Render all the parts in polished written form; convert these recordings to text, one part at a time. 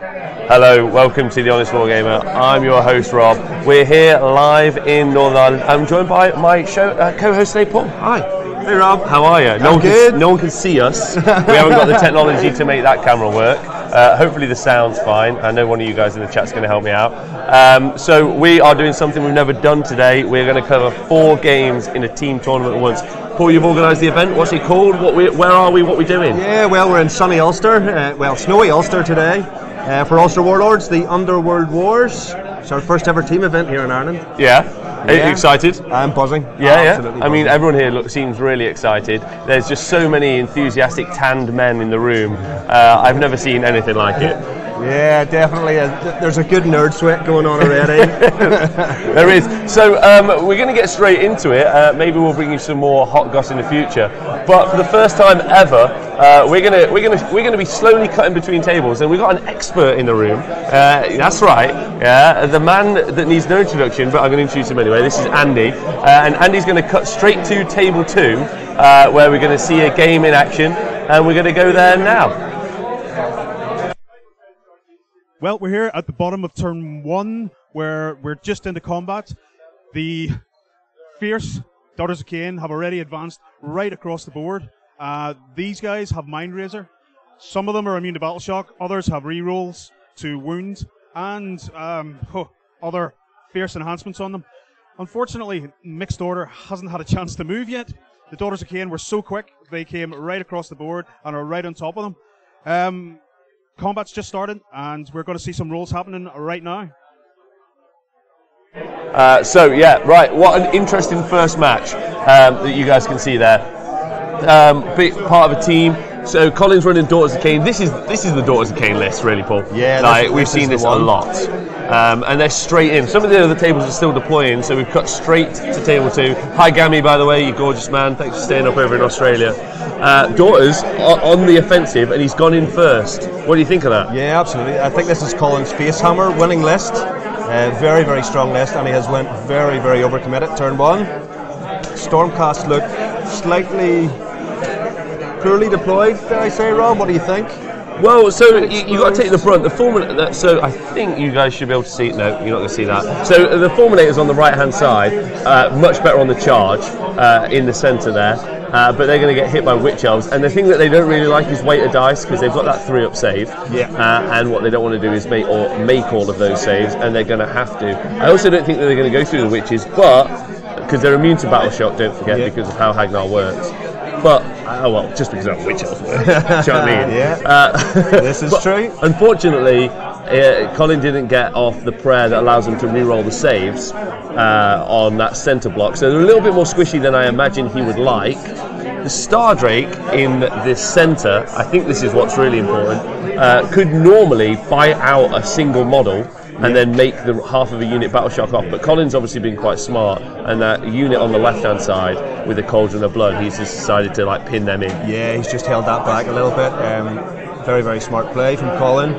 Hello, welcome to The Honest Wargamer. I'm your host, Rob. We're here live in Northern Ireland. I'm joined by my show co-host today, Paul. Hi. Hey, Rob. How are you? No one can see us. We haven't got the technology to make that camera work. Hopefully the sound's fine. I know one of you guys in the chat's going to help me out. So we are doing something we've never done today. We're going to cover 4 games in a team tournament at once. Paul, you've organised the event. What's it called? Where are we? What are we doing? Yeah, well, we're in sunny Ulster. Snowy Ulster today. For Ulster Warlords, the Underworld Wars. It's our first ever team event here in Ireland. Yeah. Are you excited? I'm buzzing. Yeah. I mean, everyone here seems really excited. There's just so many enthusiastic tanned men in the room. I've never seen anything like it. Yeah, definitely. There's a good nerd sweat going on already. There is. So we're going to get straight into it. Maybe we'll bring you some more hot goss in the future. But for the first time ever, we're going to be slowly cutting between tables, and we've got an expert in the room. That's right. Yeah, the man that needs no introduction, but I'm going to introduce him anyway. This is Andy, and Andy's going to cut straight to table 2, where we're going to see a game in action, and we're going to go there now. Well, we're here at the bottom of turn 1, where we're just into combat. The fierce Daughters of Khaine have already advanced right across the board. These guys have Mind Razor. Some of them are immune to Battle Shock, others have rerolls to wound, and other fierce enhancements on them. Unfortunately, Mixed Order hasn't had a chance to move yet. The Daughters of Khaine were so quick, they came right across the board and are right on top of them. Combat's just started, and we're going to see some rolls happening right now. What an interesting first match that you guys can see there. Big part of a team. So Colin's running Daughters of Khaine. This is the Daughters of Khaine list, really, Paul. Yeah, we've seen this a lot, and they're straight in. Some of the other tables are still deploying, so we've cut straight to table 2. Hi, Gammy, by the way, you gorgeous man. Thanks for staying up over in Australia. Daughters on the offensive, and he's gone in first. What do you think of that? Yeah, absolutely. I think this is Colin's Facehammer winning list. Very, very strong list, and he has went very, very overcommitted. Turn 1. Stormcast look slightly poorly deployed, dare I say, Rob? What do you think? Well, so you got to take the brunt. The Fulminator. So I think you guys should be able to see. No, you're not going to see that. So the Fulminator's on the right-hand side, much better on the charge in the centre there. But they're going to get hit by Witch Elves, and the thing that they don't really like is weight of dice, because they've got that 3-up save. Yeah. And what they don't want to do is make all of those saves, and they're going to have to. I also don't think that they're going to go through the Witches, but because they're immune to Battle Shock, don't forget, because of how Hagnar works. But just because of Witch Elves work. Do you know what I mean? Yeah. This is true. Unfortunately, Colin didn't get off the prayer that allows him to re-roll the saves on that centre block, so they're a little bit more squishy than I imagine he would like. The Stardrake in this centre, I think this is what's really important, could normally fight out a single model and then make the half of a unit Battle Shock off, but Colin's obviously been quite smart, and that unit on the left hand side with the Cauldron of Blood, he's just decided to pin them in. Yeah, he's just held that back a little bit. Very, very smart play from Colin.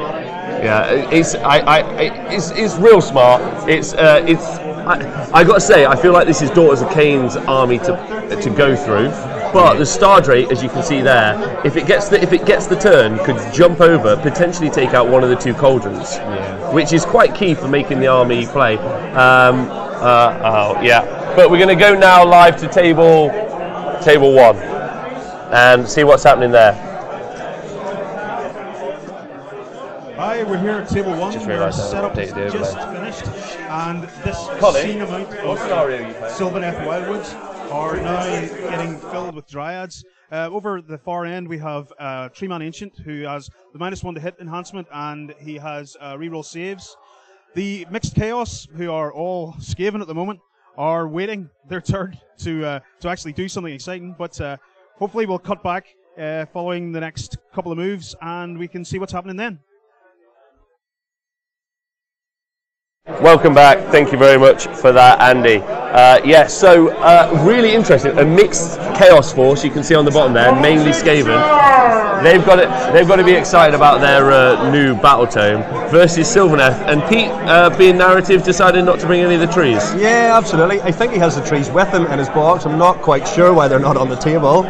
Yeah, it's real smart. I got to say, I feel like this is Daughters of Khaine's army to go through. But the Stardrake, as you can see there, if it gets the turn, could jump over, potentially take out one of the 2 cauldrons, which is quite key for making the army play. But we're going to go now live to table 1 and see what's happening there. Hi, we're here at table 1. Just realised our setup is just finished, and this obscene amount of Sylvaneth Wildwoods are now getting filled with Dryads. Over the far end we have Treeman Ancient, who has the -1 to hit enhancement, and he has reroll saves. The Mixed Chaos, who are all Skaven at the moment, are waiting their turn to actually do something exciting, but hopefully we'll cut back following the next couple of moves, and we can see what's happening then. Welcome back. Thank you very much for that, Andy. Really interesting. A mixed chaos force. You can see on the bottom there, mainly Skaven. They've got to be excited about their new battle tome versus Sylvaneth. And Pete, being narrative, decided not to bring any of the trees. Yeah, absolutely. I think he has the trees with him in his box. I'm not quite sure why they're not on the table.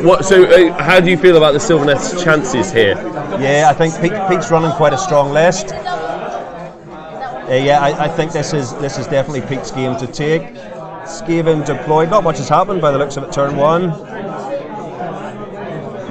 How do you feel about the Sylvaneth's chances here? Yeah, I think Pete's running quite a strong list. I think this is definitely Pete's game to take. Skaven deployed. Not much has happened by the looks of it. Turn 1.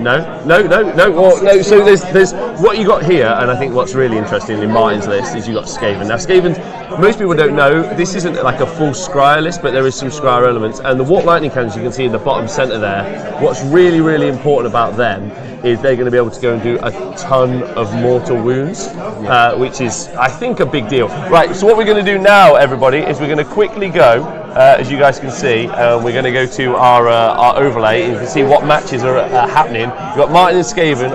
No. Well, so there's what you got here, and I think what's really interesting in Martin's list is you got Skaven. Now, Skaven, most people don't know, this isn't like a full Scryer list, but there is some Scryer elements. And the Warp Lightning Cannons you can see in the bottom centre there, what's really, really important about them is they're going to be able to go and do a ton of mortal wounds, which is, I think, a big deal. Right, so what we're going to do now, everybody, is we're going to quickly go, as you guys can see, we're going to go to our overlay, and you can see what matches are happening. We've got Martin and Skaven,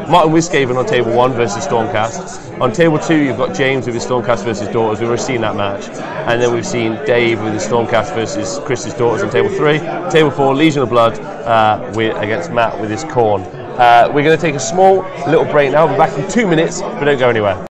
Martin with Skaven on table 1 versus Stormcast. On table 2, you've got James with his Stormcast versus Daughters. We've already seen that match. And then we've seen Dave with his Stormcast versus Chris's Daughters on table 3. Table 4, Legion of Blood against Matt with his Khorne. We're going to take a small little break now. We'll be back in 2 minutes, but don't go anywhere.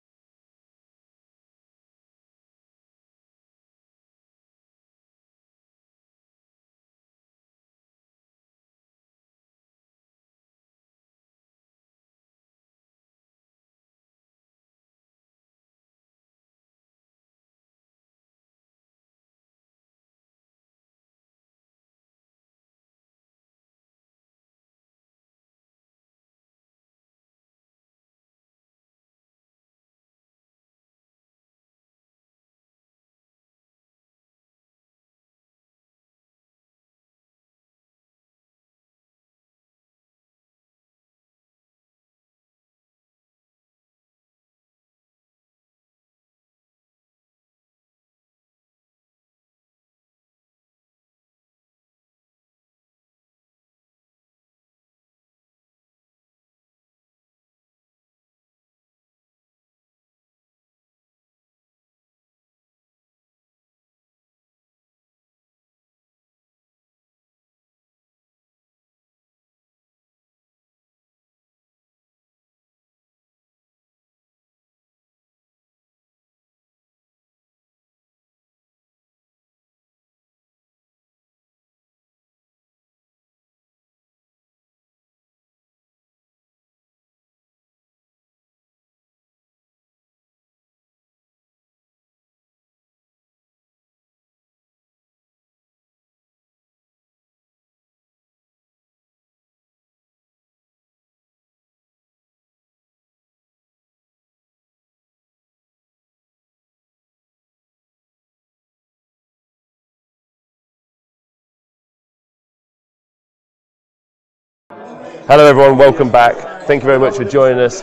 Hello everyone, welcome back. Thank you very much for joining us.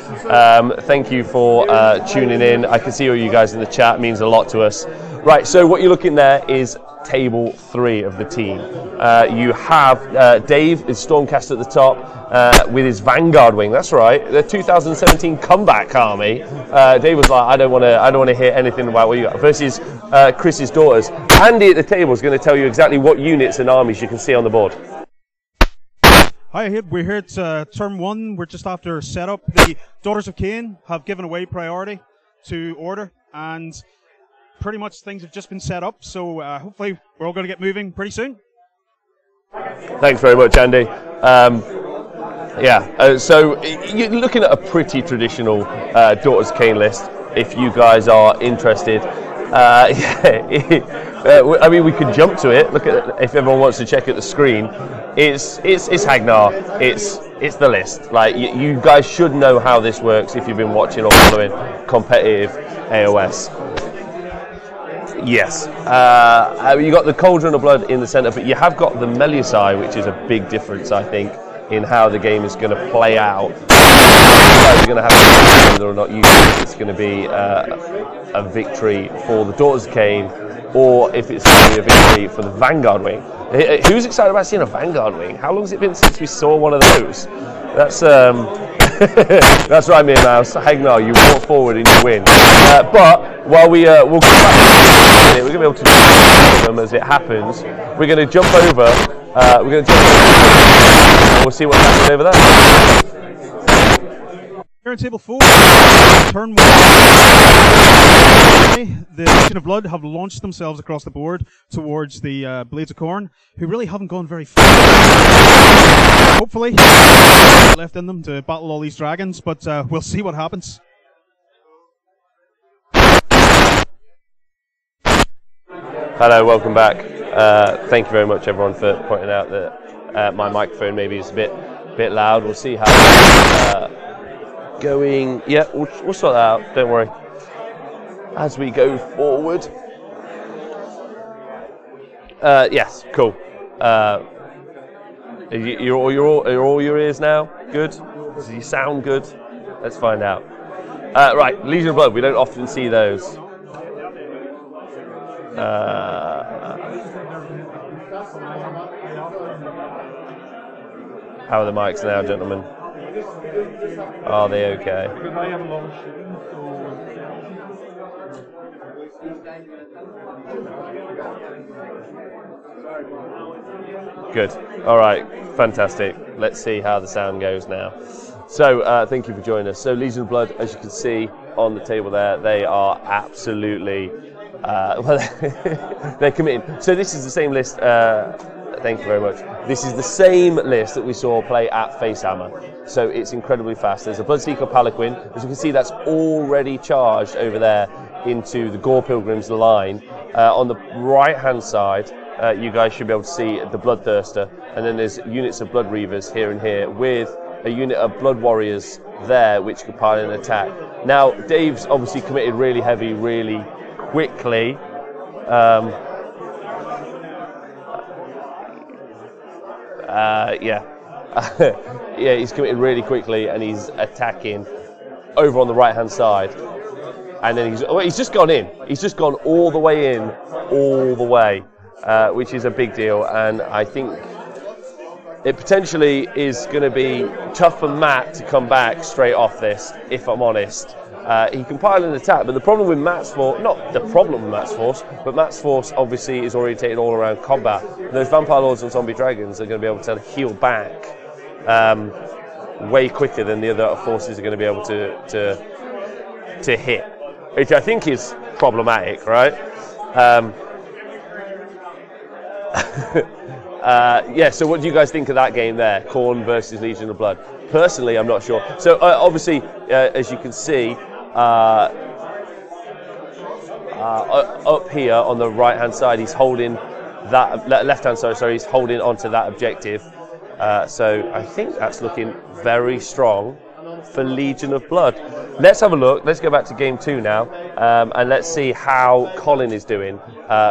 Thank you for tuning in. I can see all you guys in the chat, it means a lot to us. Right, so what you're looking there is table 3 of the team. You have Dave, his Stormcast at the top, with his Vanguard wing. That's right, the 2017 comeback army. Dave was like, I don't want to hear anything about what you got. Versus Chris's Daughters. Andy at the table is going to tell you exactly what units and armies you can see on the board. Hi, we're here at turn 1. We're just after setup. The Daughters of Khaine have given away priority to order, and pretty much things have just been set up. So hopefully we're all going to get moving pretty soon. Thanks very much, Andy. So you're looking at a pretty traditional Daughters of Khaine list. If you guys are interested. I mean, we could jump to it. Look at if everyone wants to check at the screen. It's Hagnar. It's the list. Like you guys should know how this works if you've been watching or following competitive AoS. Yes, you got the Cauldron of Blood in the centre, but you have got the Melusai, which is a big difference, I think, in how the game is going to play out. You're going to have to decide whether or not you think it's going to be a victory for the Daughters of Khaine, or if it's going to be a victory for the Vanguard wing. Who's excited about seeing a Vanguard wing? How long has it been since we saw one of those? That's that's right, Mere Mouse. Hagnar, you walk forward and you win. But while we'll come back to it, we're going to be able to do them as it happens. We're going to jump over. And we'll see what's happening over there. Here in table 4, turn 1. The Legion of Blood have launched themselves across the board towards the Blades of Khorne, who really haven't gone very far. Hopefully, left in them to battle all these dragons, but we'll see what happens. Hello, welcome back. Thank you very much, everyone, for pointing out that my microphone maybe is a bit loud. We'll see how going. Yeah, we'll sort that out. Don't worry. As we go forward. Yes, cool. Are all your ears now good? Does he sound good? Let's find out. Right, Legion of Blood. We don't often see those. How are the mics now, gentlemen? Are they okay? Good. All right. Fantastic. Let's see how the sound goes now. So, thank you for joining us. So, Legion of Blood, as you can see on the table there, they are absolutely they're committing. So, this is the same list. Thank you very much. This is the same list that we saw play at Facehammer. So it's incredibly fast. There's a Bloodseeker Palanquin. As you can see, that's already charged over there into the Gore Pilgrims line. On the right-hand side, you guys should be able to see the Bloodthirster. And then there's units of Blood Reavers here and here with a unit of Blood Warriors there, which can pile in an attack. Now, Dave's obviously committed really heavy, really quickly. Yeah, he's committed really quickly, and he's attacking over on the right-hand side. And then he's just gone in. He's just gone all the way in, all the way, which is a big deal. And I think it potentially is going to be tough for Matt to come back straight off this, if I'm honest. He can pile an attack, but the problem with Matt's force, not the problem with Matt's force, but Matt's force obviously is orientated all around combat. And those Vampire Lords and Zombie Dragons are going to be able to heal back way quicker than the other forces are going to be able to hit, which I think is problematic, right? Yeah, so what do you guys think of that game there, Khorne versus Legion of Blood? Personally, I'm not sure. So obviously, as you can see, up here on the right-hand side, he's holding that left-hand side. Sorry, he's holding onto that objective. So I think that's looking very strong for Legion of Blood. Let's have a look. Let's go back to game 2 now, and let's see how Colin is doing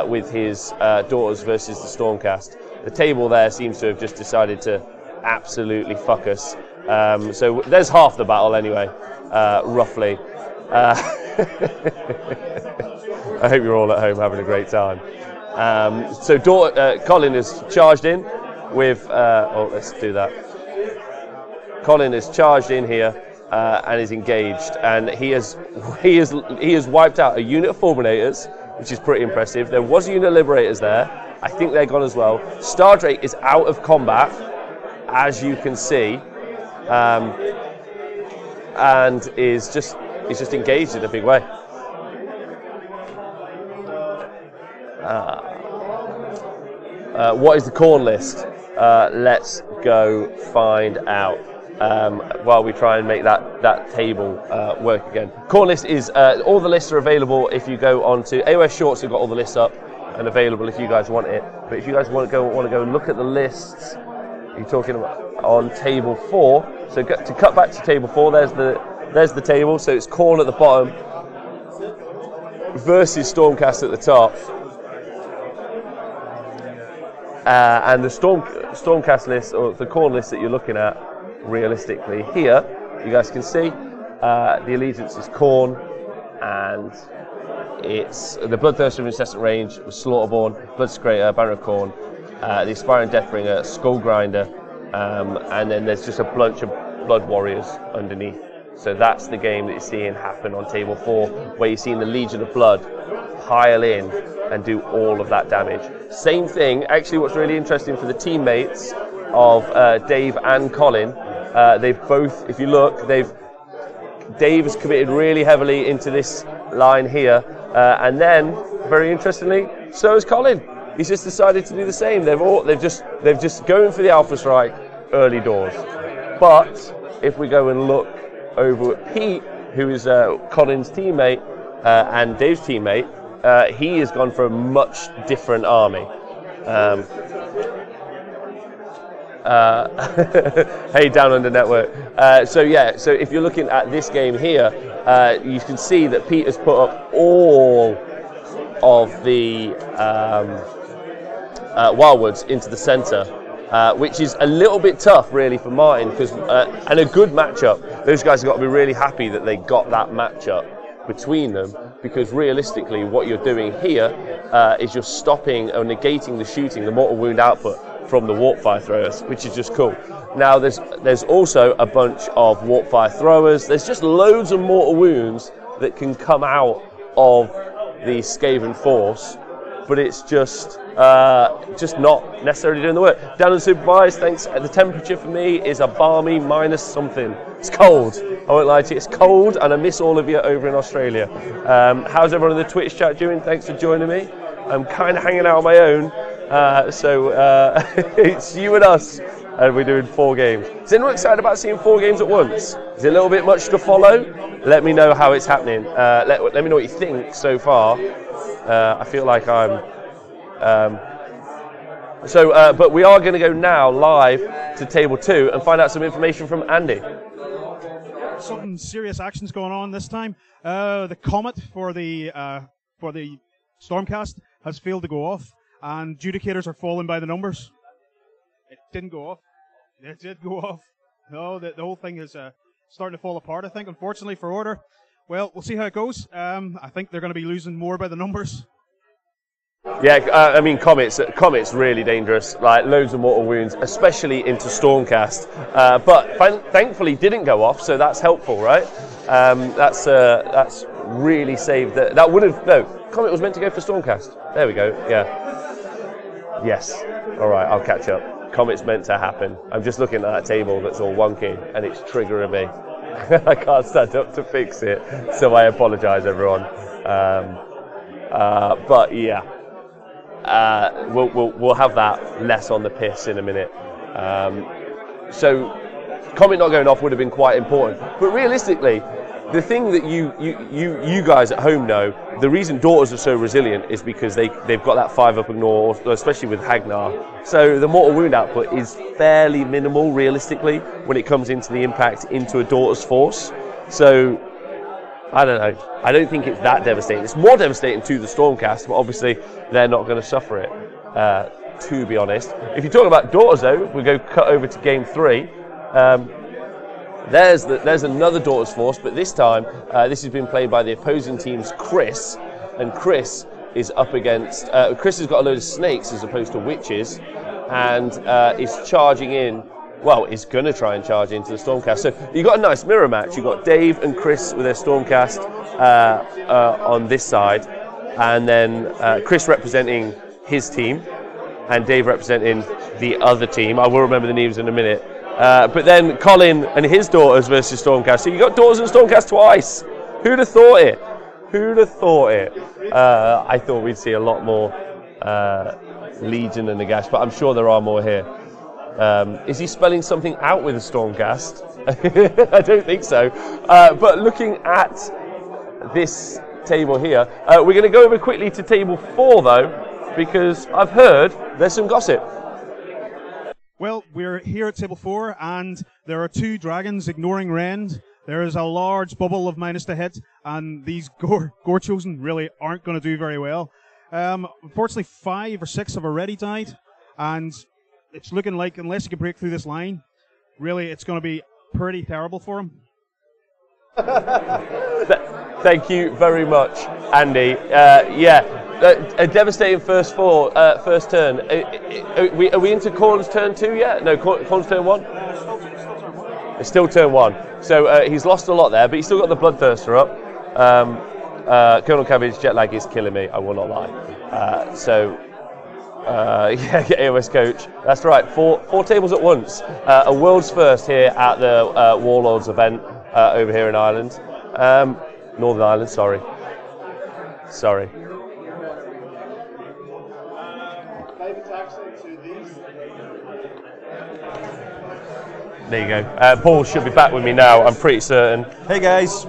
with his daughters versus the Stormcast. The table there seems to have just decided to absolutely fuck us. So there's half the battle anyway, roughly. I hope you're all at home having a great time. So Colin is charged in with. Let's do that. Colin is charged in here and is engaged, and he has wiped out a unit of Fulminators, which is pretty impressive. There was a unit of Liberators there. I think they're gone as well. Stardrake is out of combat, as you can see, and is just engaged in a big way. What is the Khorne list? Let's go find out while we try and make that table work again. Khorne list is all the lists are available if you go onto AoS Shorts. Have got all the lists up and available if you guys want it. But if you guys want to go and look at the lists, you're talking about on table 4. So to cut back to table 4, there's the table. So it's Khorne at the bottom versus Stormcast at the top. And the Stormcast list, or the Khorne list that you're looking at, realistically here, you guys can see the allegiance is Khorne, and it's the Bloodthirster of Incessant Range, Slaughterborn, Bloodsecrator, Banner of Khorne, the Aspiring Deathbringer, Skullgrinder, and then there's just a bunch of Blood Warriors underneath. So that's the game that you're seeing happen on table 4, where you're seeing the Legion of Blood pile in and do all of that damage. Same thing, actually what's really interesting for the teammates of Dave and Colin, they've both, if you look, they've Dave has committed really heavily into this line here, and then, very interestingly, so has Colin. He's just decided to do the same. They've just going for the Alpha Strike early doors. But if we go and look over at Pete, who is Colin's teammate and Dave's teammate, he has gone for a much different army. Hey, Down Under Network. So if you're looking at this game here, you can see that Pete has put up all of the Warlords into the centre, which is a little bit tough really for Martin, because and a good matchup. Those guys have got to be really happy that they got that matchup between them, because realistically what you're doing here is you're stopping or negating the shooting, the mortal wound output from the warp fire throwers, which is just cool. Now there's also a bunch of warp fire throwers. There's just loads of mortal wounds that can come out of the Skaven force, but it's just not necessarily doing the work. Down and supervised, thanks. The temperature for me is a balmy minus something. It's cold. I won't lie to you, it's cold, and I miss all of you over in Australia. How's everyone in the Twitch chat doing? Thanks for joining me. I'm kind of hanging out on my own, so it's you and us, and we're doing 4 games. Is anyone excited about seeing 4 games at once? Is it a little bit much to follow? Let me know how it's happening. Let me know what you think so far. I feel like I'm... but we are going to go now live to table 2 and find out some information from Andy. Some serious actions going on this time. The comet for the Stormcast has failed to go off, and Judicators are falling by the numbers. It didn't go off. It did go off. No, the whole thing is starting to fall apart, I think, unfortunately for Order. Well, we'll see how it goes. I think they're going to be losing more by the numbers. Yeah, I mean, Comet's really dangerous, like loads of mortal wounds, especially into Stormcast. But thankfully didn't go off, so that's helpful, right? That's really saved. That would have, no, Comet was meant to go for Stormcast. There we go, yeah. Yes, all right, I'll catch up. Comet's meant to happen. I'm just looking at that table that's all wonky, and it's triggering me. I can't stand up to fix it, so I apologise, everyone. But yeah. We'll have that less on the piss in a minute. So, Comet not going off would have been quite important. But realistically, the thing that you guys at home know, the reason Daughters are so resilient is because they've got that 5-up ignore, especially with Hagnar. So the mortal wound output is fairly minimal, realistically, when it comes into the impact into a Daughters force. So, I don't know. I don't think it's that devastating. It's more devastating to the Stormcast, but obviously they're not going to suffer it, to be honest. If you're talking about Daughters, though, we go cut over to game 3. There's another Daughters force, but this time this has been played by the opposing team's Chris, and Chris is up against. Chris has got a load of snakes as opposed to witches, and is charging in. Well, is going to try and charge into the Stormcast. So you've got a nice mirror match. You've got Dave and Chris with their Stormcast on this side, and then Chris representing his team, and Dave representing the other team. I will remember the names in a minute. But then Colin and his Daughters versus Stormcast. So you got Daughters and Stormcast twice. Who'd have thought it? Who'd have thought it? I thought we'd see a lot more Legion and Nagash, but I'm sure there are more here. Is he spelling something out with a Stormcast? I don't think so. But looking at this table here, we're going to go over quickly to table 4 though, because I've heard there's some gossip. Well, we're here at table 4, and there are 2 dragons ignoring Rend. There is a large bubble of minus to hit, and these Gore Chosen really aren't going to do very well. Unfortunately, 5 or 6 have already died, and it's looking like, unless you can break through this line, really it's going to be pretty terrible for him. Thank you very much, Andy. A devastating first turn. Are we into Khorne's turn 2 yet? No, Khorne's turn 1? It's still turn 1. So he's lost a lot there, but he's still got the Bloodthirster up. Colonel Cabbage, jet lag is killing me, I will not lie. AoS coach. That's right, 4 tables at once. A world's first here at the Warlords event. over here in Ireland. Northern Ireland, sorry. There you go. Paul should be back with me now, I'm pretty certain. Hey guys.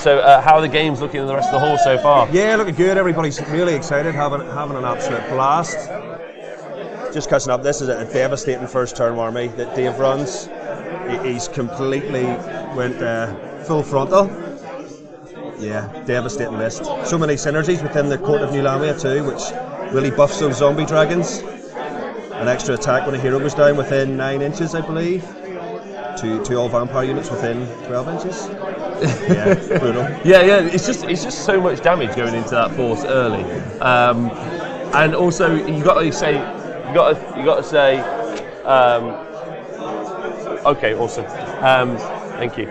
So how are the games looking in the rest of the hall so far? Yeah, looking good. Everybody's really excited, having an absolute blast. Just catching up, this is a devastating first turn army that Dave runs. He's completely went full frontal. Yeah, devastating list. So many synergies within the Court of New Lamia too, which really buffs those zombie dragons. An extra attack when a hero goes down within 9 inches, I believe. To all vampire units within 12 inches. Yeah, brutal. Yeah. It's just so much damage going into that force early, and also you got to say. Okay, awesome. Thank you.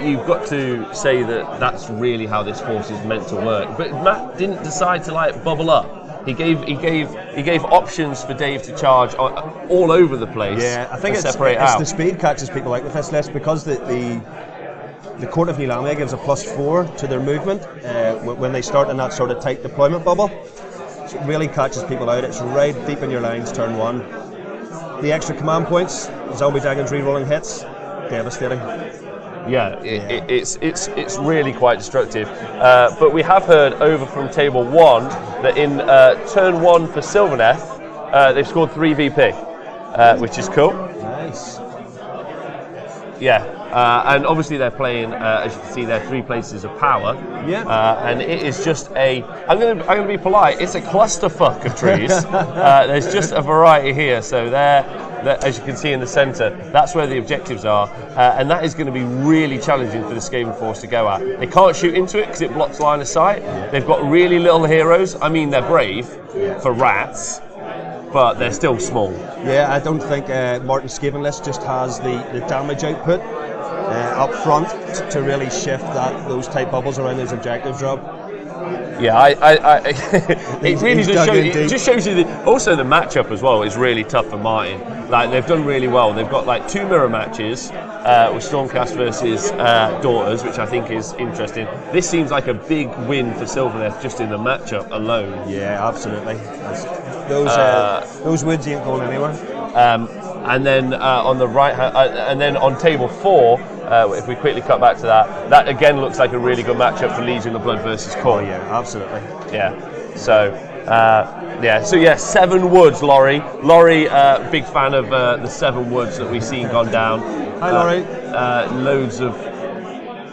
You've got to say that that's really how this force is meant to work. But Matt didn't decide to like bubble up. He gave options for Dave to charge all over the place. Yeah, I think it's the speed catches people out with this list, because the Court of New Lamia gives a +4 to their movement when they start in that sort of tight deployment bubble. So it really catches people out. It's right deep in your lines turn 1. The extra command points, zombie dragons re-rolling hits, devastating. Yeah, it's really quite destructive. But we have heard over from table 1 that in turn 1 for Sylvaneth, they've scored 3 VP, which is cool. Nice. Yeah. And obviously they're playing, as you can see, they're 3 places of power. Yeah. And it is just I'm gonna be polite. It's a clusterfuck of trees. There's just a variety here. So there, as you can see in the centre, that's where the objectives are, and that is going to be really challenging for the Skaven force to go at. They can't shoot into it because it blocks line of sight. They've got really little heroes. I mean, they're brave for rats, but they're still small. Yeah, I don't think Martin's Skaven list just has the damage output up front to really shift those tight bubbles around those objectives, Rob. Yeah, it really just shows you also the matchup as well is really tough for Martin. Like, they've done really well. They've got like 2 mirror matches with Stormcast versus Daughters, which I think is interesting. This seems like a big win for Sylvaneth just in the matchup alone. Yeah, absolutely. Those woods ain't going anywhere. And then on the right hand, and then on table 4, if we quickly cut back to that again looks like a really good matchup for Legion of Blood versus Khorne. Oh, yeah, absolutely. Yeah. So 7 woods, Laurie. Laurie, big fan of the 7 woods that we've seen gone down. Hi, Laurie. Loads of.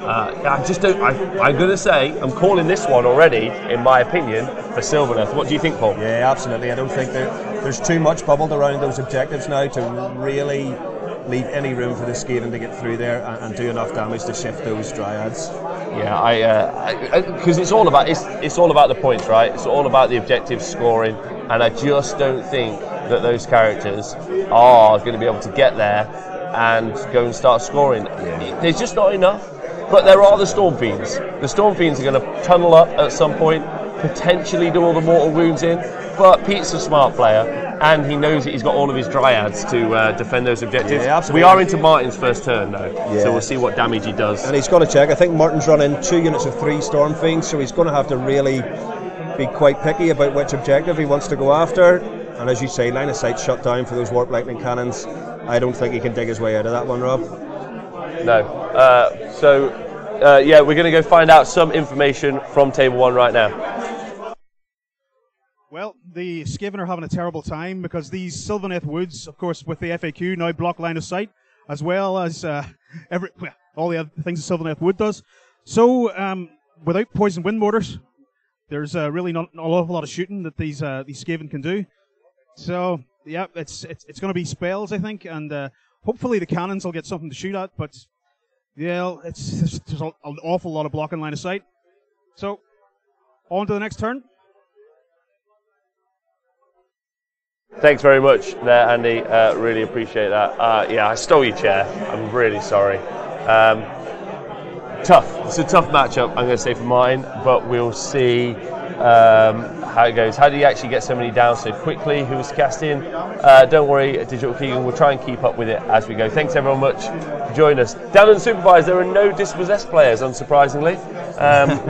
I just don't. I'm going to say I'm calling this one already, in my opinion, for Sylvaneth. What do you think, Paul? Yeah, absolutely. I don't think there's too much bubbled around those objectives now to really leave any room for the Skaven to get through there and do enough damage to shift those dryads. Yeah, because it's all about the points, right? It's all about the objective scoring, and I just don't think that those characters are going to be able to get there and go and start scoring. There's just not enough. But there are the Storm Fiends. The Storm Fiends are going to tunnel up at some point, potentially do all the mortal wounds in. But Pete's a smart player, and he knows that he's got all of his dryads to defend those objectives. Yeah, absolutely. We are into Martin's first turn now, yeah. So we'll see what damage he does. And he's got to check. I think Martin's running 2 units of 3 Storm Fiends, so he's going to have to really be quite picky about which objective he wants to go after. And as you say, line of sight shut down for those Warp Lightning Cannons. I don't think he can dig his way out of that one, Rob. No. We're going to go find out some information from Table 1 right now. Well, the Skaven are having a terrible time because these Sylvaneth Woods, of course, with the FAQ, now block line of sight, as well as all the other things that Sylvaneth Wood does. So, without poison wind mortars, there's really not an awful lot of shooting that these Skaven can do. So, yeah, it's going to be spells, I think, and hopefully the cannons will get something to shoot at, but yeah, there's an awful lot of blocking line of sight. So, on to the next turn. Thanks very much there, Andy. Really appreciate that. I stole your chair. I'm really sorry. Tough. It's a tough matchup, I'm going to say, for mine, but we'll see how it goes. How do you actually get so many down so quickly? Who was casting? Don't worry, Digital Keegan, we'll try and keep up with it as we go. Thanks everyone much for joining us. Down in the Supervised, there are no Dispossessed players, unsurprisingly.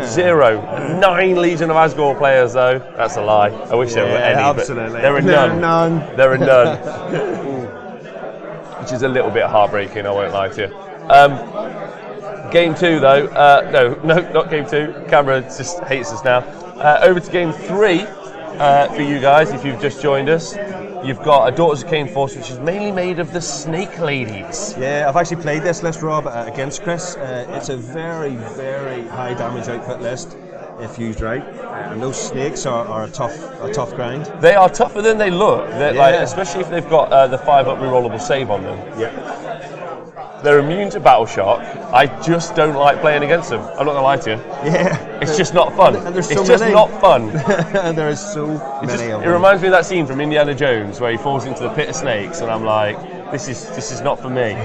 0. 9 Legion of Asgore players, though. That's a lie. I wish there were any, absolutely. but there are none. There are none. Which is a little bit heartbreaking, I won't lie to you. Game 2, though. No, not Game 2. Camera just hates us now. Over to Game 3 for you guys, if you've just joined us. You've got a Daughters of Khaine force, which is mainly made of the Snake Ladies. Yeah, I've actually played this list, Rob, against Chris. It's a very, very high damage output list, if used right. And those snakes are a tough grind. They are tougher than they look, like, especially if they've got the 5-up rerollable save on them. Yeah. They're immune to battle shock. I just don't like playing against them. I'm not gonna lie to you. Yeah. It's just not fun. And there's so it's just many. not fun. There is so many of It them. reminds me of that scene from Indiana Jones where he falls into the pit of snakes, and I'm like, this is not for me.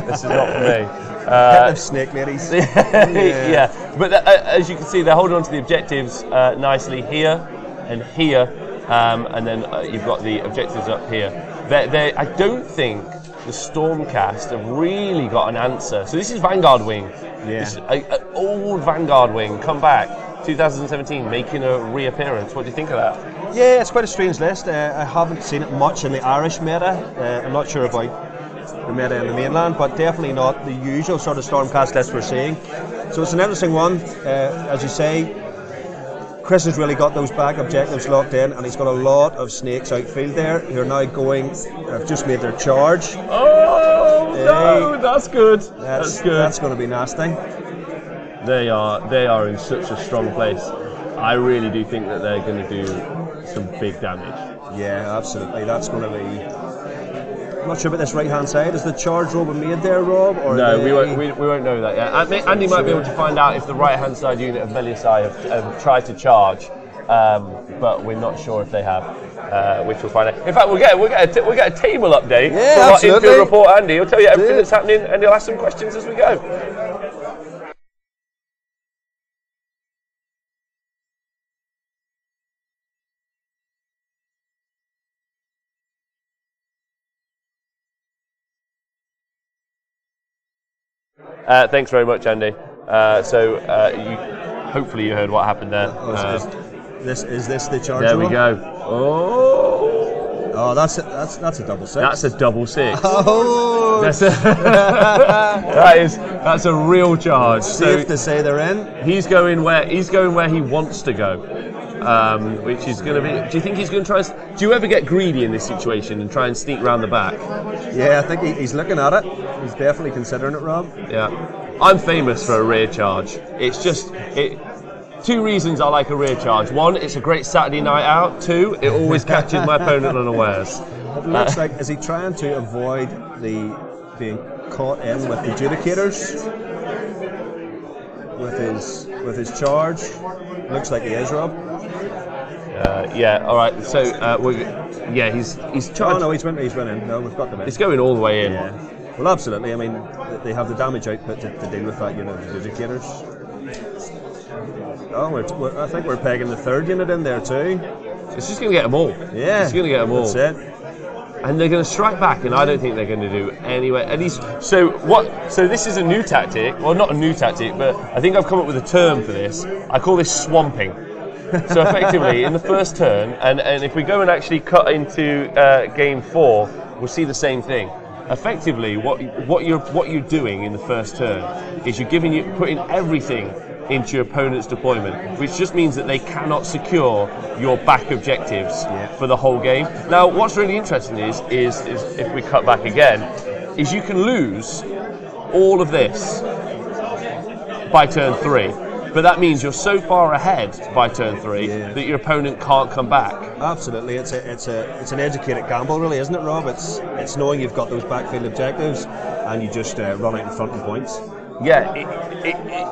This is not for me. Snake ladies. Yeah. But as you can see, they're holding on to the objectives nicely here and here, and then you've got the objectives up here. I don't think the Stormcast have really got an answer. So this is Vanguard Wing. Yeah. This is an old Vanguard Wing, come back, 2017, making a reappearance. What do you think of that? Yeah, it's quite a strange list. I haven't seen it much in the Irish meta. I'm not sure about the meta in the mainland, but definitely not the usual sort of Stormcast list we're seeing. So it's an interesting one. As you say, Chris has really got those back objectives locked in, and he's got a lot of snakes outfield there who are now have just made their charge. Oh, no, that's good. That's good. That's going to be nasty. They are in such a strong place. I really do think that they're going to do some big damage. Yeah, absolutely. That's going to be... I'm not sure about this right-hand side. Is the charge roll made there, Rob? Or no, we won't know that yet. Andy might be able to find out if the right-hand side unit of Belisai have tried to charge, but we're not sure if they have, which we'll find out. In fact, we'll get a table update from our infield report, Andy. He'll tell you everything that's happening, and he'll ask some questions as we go. Thanks very much, Andy. Hopefully you heard what happened there. Is this the charge? There we go. Oh, that's a double 6. That's a double 6. Oh, that's a real charge. Safe to say they're in. He's going where he wants to go, which is going to be. Do you think he's going to try? Do you ever get greedy in this situation and try and sneak round the back? Yeah, I think he's looking at it. He's definitely considering it, Rob. Yeah, I'm famous for a rear charge. It's just two reasons I like a rear charge. One, it's a great Saturday night out. Two, it always catches my opponent unawares. It looks like, is he trying to avoid being caught in with the adjudicators with his charge? Looks like he is, Rob. Yeah. All right. So he's charged. Oh no, he's winning. No, we've got them in. It's going all the way in. Yeah. Well, absolutely. I mean, they have the damage output to deal with that unit of adjudicators. Oh, I think we're pegging the third unit in there too. It's just going to get them all. Yeah, it's going to get them all. That's it. And they're going to strike back, and I don't think they're going to do anyway. At least, so this is a new tactic. Well, not a new tactic, but I think I've come up with a term for this. I call this swamping. So effectively, in the first turn, and if we go and actually cut into game 4, we'll see the same thing. Effectively, what you're doing in the first turn is you're putting everything into your opponent's deployment, which just means that they cannot secure your back objectives for the whole game. Now, what's really interesting is if we cut back again, is you can lose all of this by turn 3, but that means you're so far ahead by turn 3 that your opponent can't come back. Absolutely, it's an educated gamble, really, isn't it, Rob? It's knowing you've got those backfield objectives and you just run out in front of points. Yeah,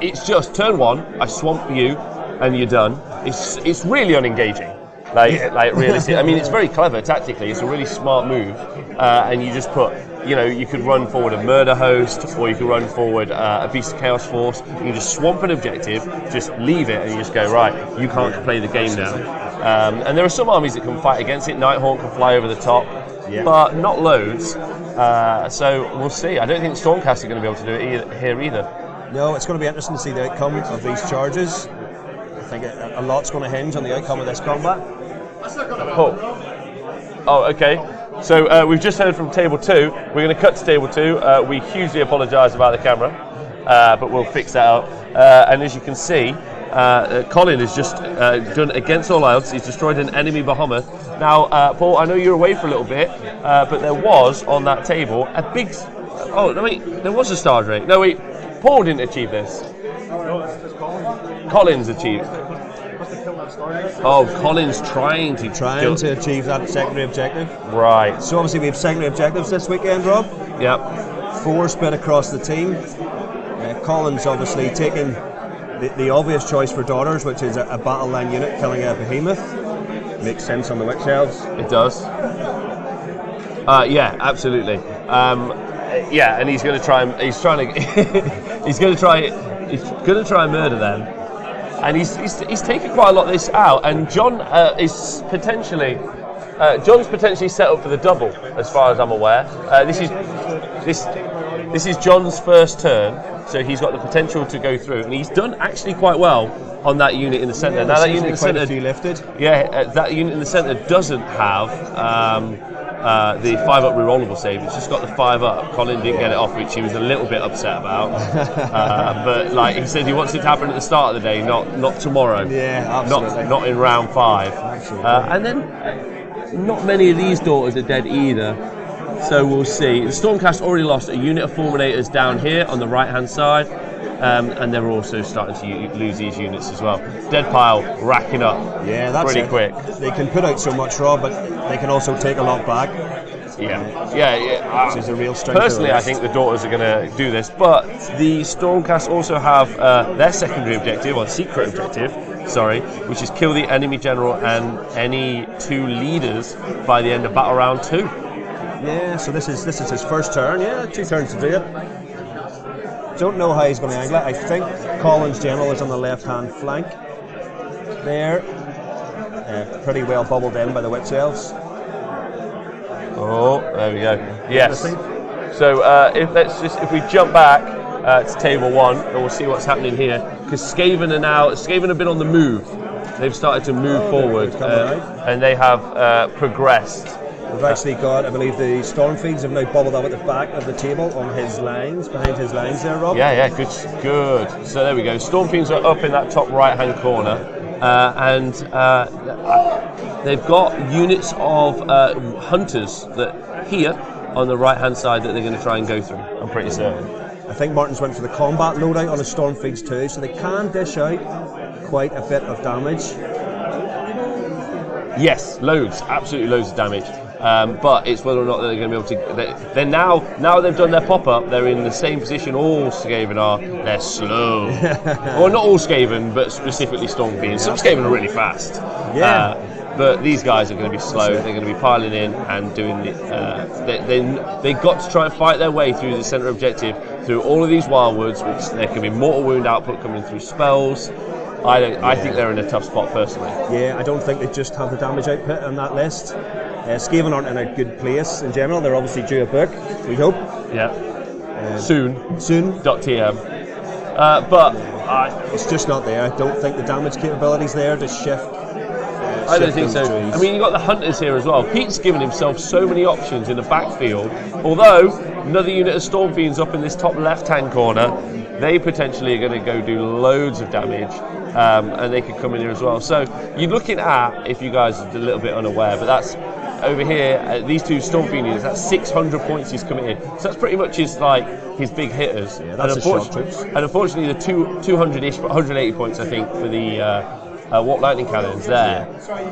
it's just turn 1, I swamp you, and you're done. It's really unengaging. Like really, I mean, it's very clever tactically. It's a really smart move, and you just put, you could run forward a murder host, or you could run forward a beast of chaos force. You can just swamp an objective, just leave it, and you just go, right, you can't play the game now. And there are some armies that can fight against it. Nighthawk can fly over the top, but not loads. So we'll see. I don't think Stormcast are going to be able to do it here either. No, it's going to be interesting to see the outcome of these charges. I think a lot's going to hinge on the outcome of this combat. Oh, okay. So we've just heard from Table 2. We're going to cut to Table 2. We hugely apologise about the camera, but we'll fix that up. And as you can see, Colin has just done against all odds. He's destroyed an enemy behemoth. Now, Paul, I know you're away for a little bit, but there was on that table a big... Oh, no, wait, there was a Star Drake. No, wait, Paul didn't achieve this. No, it's Colin. Colin's achieved. Oh, Colin's trying to achieve that secondary objective. Right. So obviously we have secondary objectives this weekend, Rob. Yep. 4 split across the team. Colin's obviously taking the obvious choice for Daughters, which is a battle line unit killing a behemoth. Makes sense on the witch elves. It does. Yeah, absolutely. Yeah, and he's going to try. He's trying to. He's going to try and murder them. And he's taken quite a lot of this out. And John is potentially. John's potentially set up for the double, as far as I'm aware. This is John's first turn, so he's got the potential to go through, and he's done actually quite well on that unit in the centre. Now that unit in the centre, lifted. Yeah, that unit in the centre doesn't have the 5-up rerollable save. It's just got the 5-up. Colin didn't get it off, which he was a little bit upset about. But like he said, he wants it to happen at the start of the day, not tomorrow. Yeah, absolutely. Not in round 5. And then not many of these Daughters are dead either. So we'll see. The Stormcast already lost a unit of Fulminators down here on the right-hand side, and they're also starting to lose these units as well. Dead pile racking up. Yeah, that's pretty quick. They can put out so much, Rob, but they can also take a lot back. Yeah. Which is a real strength. Personally, I think the Daughters are going to do this, but the Stormcast also have their secondary objective, or secret objective, which is kill the enemy general and any 2 leaders by the end of battle round 2. Yeah, so this is his first turn. Yeah, 2 turns to do it. Don't know how he's going to angle it. I think Colin's general is on the left-hand flank. There, pretty well bubbled in by the witch elves. Oh, there we go. Yes. So if we jump back to table 1, and we'll see what's happening here, because Skaven have been on the move. They've started to move forward, and they have progressed. We've actually got, I believe, the Stormfiends have now bubbled up at the back of the table on his lines, behind his lines there, Rob. Yeah, good. So there we go. Stormfiends are up in that top right-hand corner, and they've got units of hunters that here on the right-hand side that they're going to try and go through. I'm pretty certain. I think Martin's went for the combat loadout on his Stormfiends too, so they can dish out quite a bit of damage. Yes, absolutely loads of damage. But it's whether or not they're going to be able to. They're now they've done their pop-up. They're in the same position all Skaven are. They're slow. Well, not all Skaven, but specifically Stormfiends. Some Skaven are really fast. Yeah. But these guys are going to be slow. They're going to be piling in and doing the. They got to try and fight their way through the centre objective through all of these Wildwoods, which there can be mortal wound output coming through spells. I think they're in a tough spot personally. Yeah, I don't think they just have the damage output on that list. Skaven aren't in a good place in general. They're obviously due a book, we hope. Yeah. Soon. .tm. But it's just not there. I don't think the damage capability's there to shift. I don't think so. Trees. I mean, you've got the Hunters here as well. Pete's given himself so many options in the backfield. Although, another unit of Stormfiends up in this top left-hand corner, they potentially are going to go do loads of damage, and they could come in here as well. So, you're looking at, if you guys are a little bit unaware, but that's over here, these 2 Stormfiend units, that's 600 points he's committed. So that's pretty much his big hitters. Yeah, that's and unfortunately, the 200-ish, 180 points, I think, for the Warp Lightning Cannons there,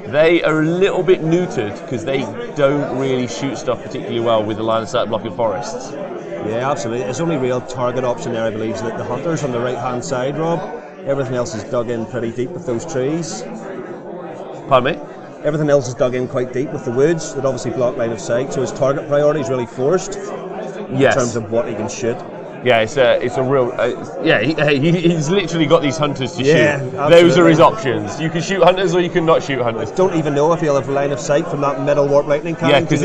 they are a little bit neutered because they don't really shoot stuff particularly well with the line of sight blocking forests. Yeah, absolutely. His only real target option there, I believe, is the Hunters on the right-hand side, Rob. Everything else is dug in pretty deep with those trees. Pardon me? Everything else is dug in quite deep with the woods that obviously block line of sight, so his target priority is really forced in terms of what he can shoot. Yeah, it's a real. He's literally got these hunters to shoot. Absolutely. Those are his options. You can shoot hunters or you can not shoot hunters. Don't even know if he'll have line of sight from that middle warp lightning cannon. Yeah, because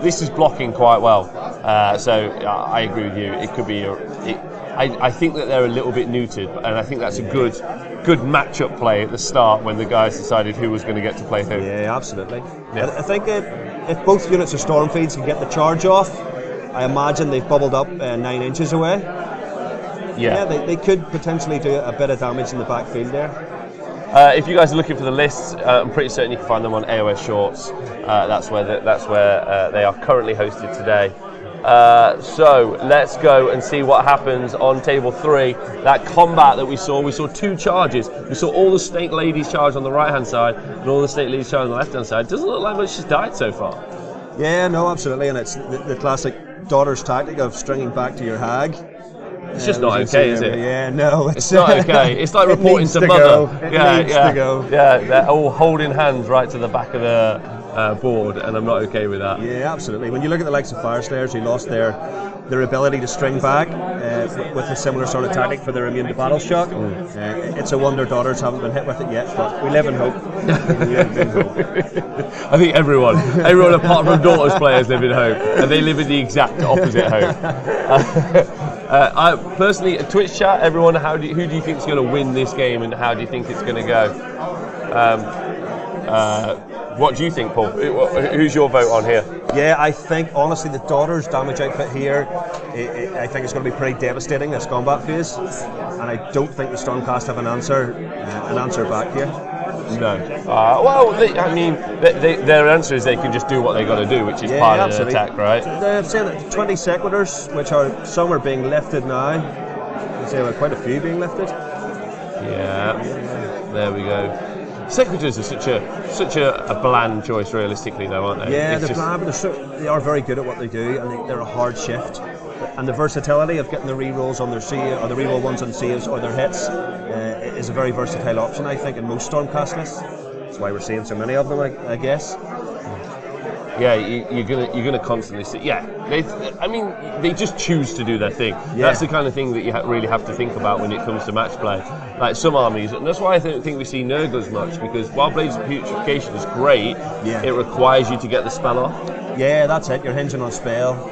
this is blocking quite well. So I agree with you. It could be. I think that they're a little bit neutered, and I think that's a good matchup play at the start when the guys decided who was going to get to play who. Yeah, absolutely. Yeah. I think if both units of Stormfiends can get the charge off, I imagine they've bubbled up 9 inches away. Yeah, they could potentially do a bit of damage in the backfield there. If you guys are looking for the lists, I'm pretty certain you can find them on AoS Shorts. That's where they are currently hosted today. So let's go and see what happens on table 3. That combat that we saw 2 charges. We saw all the snake ladies charge on the right hand side and all the snake ladies charge on the left hand side. Doesn't look like much has died so far. Yeah, no, absolutely, and it's the classic daughter's tactic of stringing back to your hag. It's just not okay, is it? Yeah, no, it's not okay. It's like reporting to mother. It needs to go. Yeah, they're all holding hands right to the back of the board, and I'm not okay with that. Yeah, absolutely. When you look at the likes of Fireslayers who lost their ability to string back with a similar sort of tactic for their immune to battle shock, it's a wonder daughters haven't been hit with it yet, but we live in hope. I think everyone apart from daughters players live in hope, and they live in the exact opposite hope. I personally, Twitch chat, everyone, who do you think is going to win this game, and how do you think it's going to go? What do you think, Paul? Who's your vote on here? Yeah, I think honestly the Daughter's damage outfit here, I think it's going to be pretty devastating this combat phase, and I don't think the Stormcast have an answer back here. No. Their answer is they can just do what they got to do, which is part of the attack, right? They're saying that 20 Sequitors, which are some are being lifted now. They say there are quite a few being lifted. Yeah. There we go. Sequitors are such a bland choice, realistically, though, aren't they? Yeah, they're bland, but they are very good at what they do, and they're a hard shift. And the versatility of getting the rerolls on their save, or the reroll ones on saves or their hits, is a very versatile option, I think, in most Stormcast lists. That's why we're seeing so many of them, I guess. Yeah, you're gonna constantly see. Yeah, they just choose to do their thing. Yeah. That's the kind of thing that you really have to think about when it comes to match play. Like some armies, and that's why I don't think we see Nurglers much, because while Blades of Putrefaction is great, it requires you to get the spell off. Yeah, that's it. You're hinging on spell.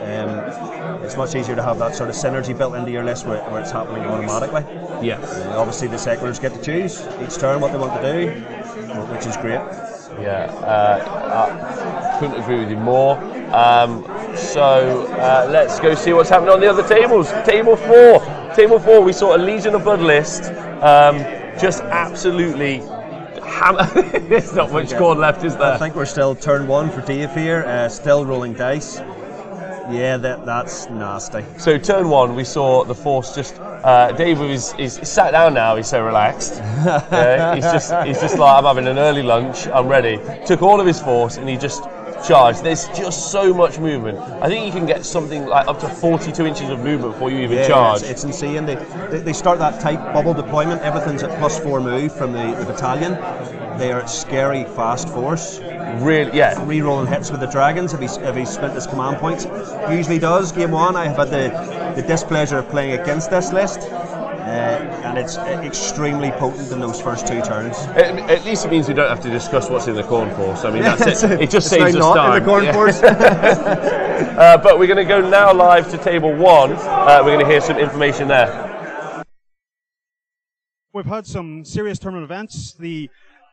It's much easier to have that sort of synergy built into your list where it's happening automatically. Yeah. Obviously, the Sequitors get to choose each turn what they want to do, which is great. Yeah, I couldn't agree with you more. So let's go see what's happening on the other tables. Table 4, we saw a Legion of Blood list. Just absolutely hammer. There's not much Khorne left, is there? I think we're still turn 1 for Dave here, still rolling dice. Yeah, that's nasty. So turn 1, we saw the force just. Dave is sat down now. He's so relaxed. He's just like, I'm having an early lunch. I'm ready. Took all of his force and he just charged. There's just so much movement. I think you can get something like up to 42 inches of movement before you even charge. It's insane. They start that tight bubble deployment. Everything's at +4 move from the battalion. They are scary fast force. Really, yeah. Rerolling hits with the dragons if he's spent his command points. Usually does. Game 1, I have had the displeasure of playing against this list, and it's extremely potent in those first 2 turns. At least it means we don't have to discuss what's in the Khorne force. I mean, that's it. It just saves us not time. In the Khorne force. But we're going to go now live to table 1. We're going to hear some information there. We've had some serious tournament events. The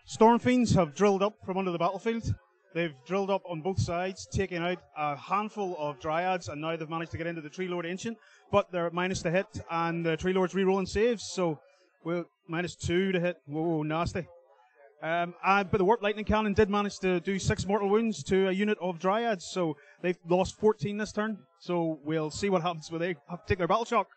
Stormfiends have drilled up from under the battlefield. They've drilled up on both sides, taking out a handful of Dryads, and now they've managed to get into the Tree Lord Ancient, but they're minus the hit, and the Tree Lord's re-rolling saves, so we're -2 to hit. Whoa, nasty. But the Warp Lightning Cannon did manage to do 6 mortal wounds to a unit of Dryads, so they've lost 14 this turn, so we'll see what happens when they have to take their battle shock.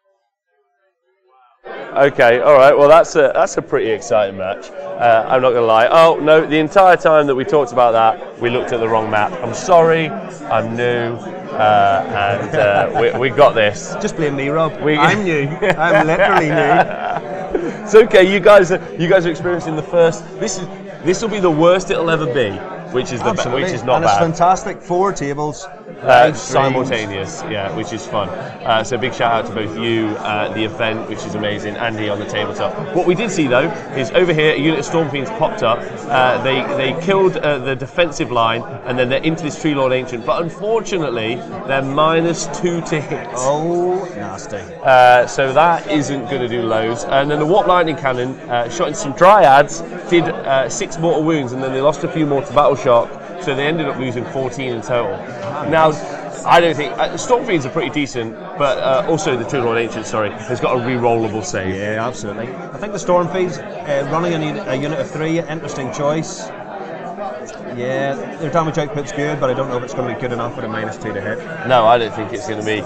Okay, all right. Well, that's a pretty exciting match. I'm not going to lie. Oh no, the entire time that we talked about that, we looked at the wrong map. I'm sorry. I'm new, and we got this. Just blame me, Rob. I'm new. I'm literally new. It's okay. You guys are experiencing the first. This will be the worst it'll ever be. which is Absolutely. which is not and bad. It's fantastic. 4 tables, live streams. Simultaneous, yeah, which is fun. So big shout out to both you, the event, which is amazing, Andy on the tabletop. What we did see though is over here a unit of Stormfiends popped up. They killed the defensive line, and then they're into this Tree Lord Ancient. But unfortunately, they're -2 to hit. Oh, nasty. So that isn't going to do loads. And then the Warp Lightning Cannon shot into some Dryads, did 6 mortal wounds, and then they lost a few more to Battle Shock. So they ended up losing 14 in total. Now, I don't think Stormfiends are pretty decent, but also the True Lord Ancient, has got a re-rollable save. Yeah, absolutely. I think the Stormfiends running a unit of 3, interesting choice. Yeah, their damage output's good, but I don't know if it's going to be good enough with a -2 to hit. No, I don't think it's going to be.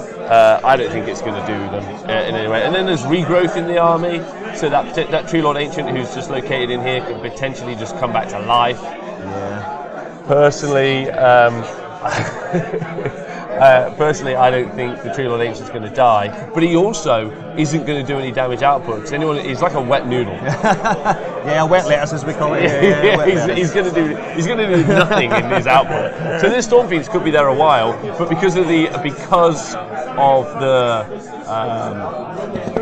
I don't think it's going to do them in any way. And then there's regrowth in the army, so that True Lord Ancient who's just located in here could potentially just come back to life. Yeah. Personally, personally, I don't think the Tree Lord Ancient is going to die, but he also isn't going to do any damage output because he's like a wet noodle. Yeah, wet lettuce as we call it. He's going to do nothing in his output. So this Stormfiends could be there a while, but because of the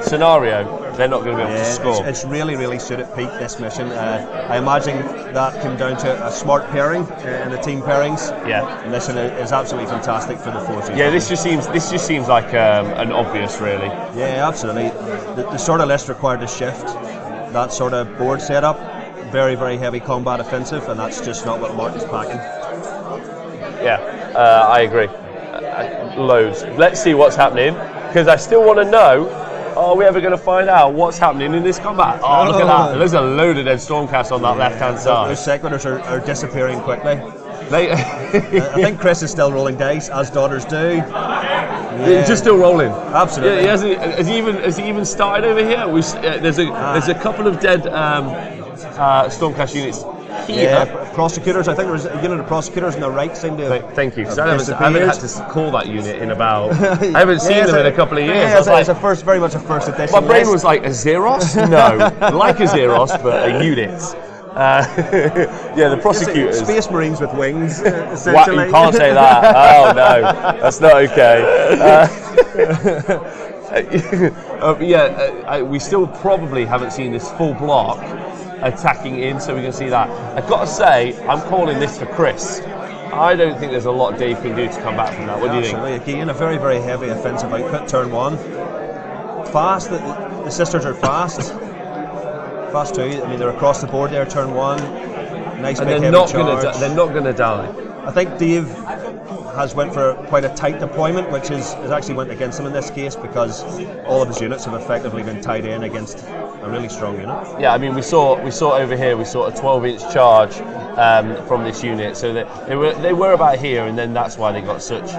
scenario, they're not going to be able to score. It's really, really suited Pete, this mission. I imagine that came down to a smart pairing in the team pairings. Yeah. And this is absolutely fantastic for the forces. Yeah, this just seems like an obvious, really. Yeah, absolutely. The sort of list required a shift. That sort of board setup, very, very heavy combat offensive, and that's just not what Martin's packing. Yeah, I agree. Loads. Let's see what's happening, because I still want to know, are we ever going to find out what's happening in this combat? Oh, look at that. There's a load of dead Stormcast on that left-hand side. Those sequitors are disappearing quickly. I think Chris is still rolling dice, as daughters do. Yeah. He's just still rolling. Absolutely. Yeah, has he even started over here? There's a couple of dead Stormcast units here. Yeah, prosecutors. I think there was a unit of prosecutors on the right seemed to. Thank you, because I haven't had to call that unit in about. I haven't seen them in a couple of years. Yeah, it's very much a first edition. My brain was like, a Zeros? No, like a Zeros, but a unit. Yeah, the prosecutors. Space Marines with wings, essentially. What, you can't say that. Oh no, that's not okay. We still probably haven't seen this full block attacking in, so we can see that. I've got to say, I'm calling this for Chris. I don't think there's a lot Dave can do to come back from that. What do you think? Again, a very, very heavy offensive output, turn 1. Fast, the sisters are fast. Fast too. I mean, they're across the board there, turn 1. Nice and big they're heavy not charge. They're not going to die. I think Dave has went for quite a tight deployment, which has actually went against him in this case, because all of his units have effectively been tied in against a really strong unit. Yeah, I mean, we saw over here, we saw a 12-inch charge from this unit, so they were about here, and then that's why they got such.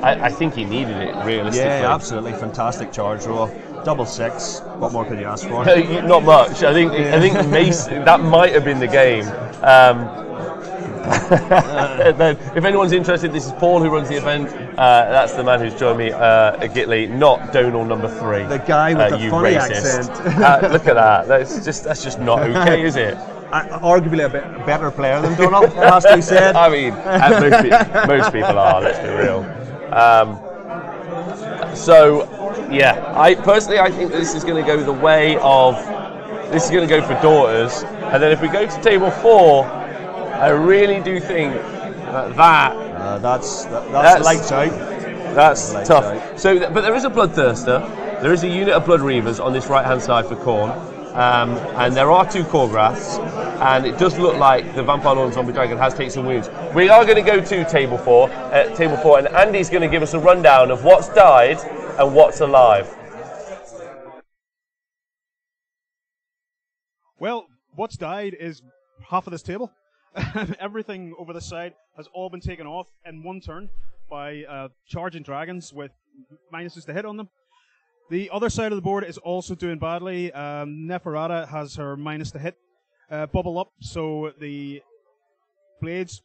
I think he needed it realistically. Yeah, absolutely fantastic charge roll. Double 6. What more could you ask for? Not much. I think Mace, that might have been the game. If anyone's interested, this is Paul who runs the event. That's the man who's joined me at Gitley, not Donal number 3. The guy with the funny accent. Look at that. That's just not okay, is it? Arguably a better player than Donal, it has to be said. I mean, most people are. Let's be real. So, yeah, I think this is going to go the way of. This is going to go for daughters, and then if we go to table 4. I really do think that's lights out. That's lights tough. Out. So, but there is a Bloodthirster. There is a unit of Blood Reavers on this right-hand side for Khorne, and there are 2 Khorgraths, and it does look like the Vampire Lord and Zombie Dragon has taken some wounds. We are going to go to table 4, and Andy's going to give us a rundown of what's died and what's alive. Well, what's died is half of this table. Everything over the side has all been taken off in one turn by charging dragons with minuses to hit on them. The other side of the board is also doing badly. Neferata has her minus to hit bubble up, so the blades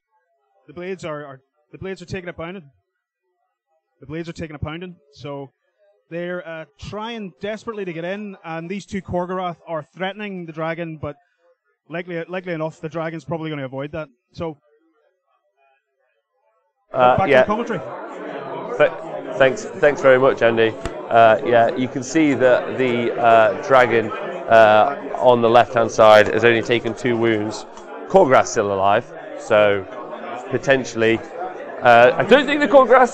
are taking a pounding. The blades are taking a pounding, so they're trying desperately to get in, and these 2 Khorgorath are threatening the dragon, but likely enough, the dragon's probably going to avoid that. So Back yeah. to commentary. Thanks very much, Andy. Yeah, you can see that the dragon on the left-hand side has only taken 2 wounds. Khorne's still alive, so potentially. I don't think the Khorne.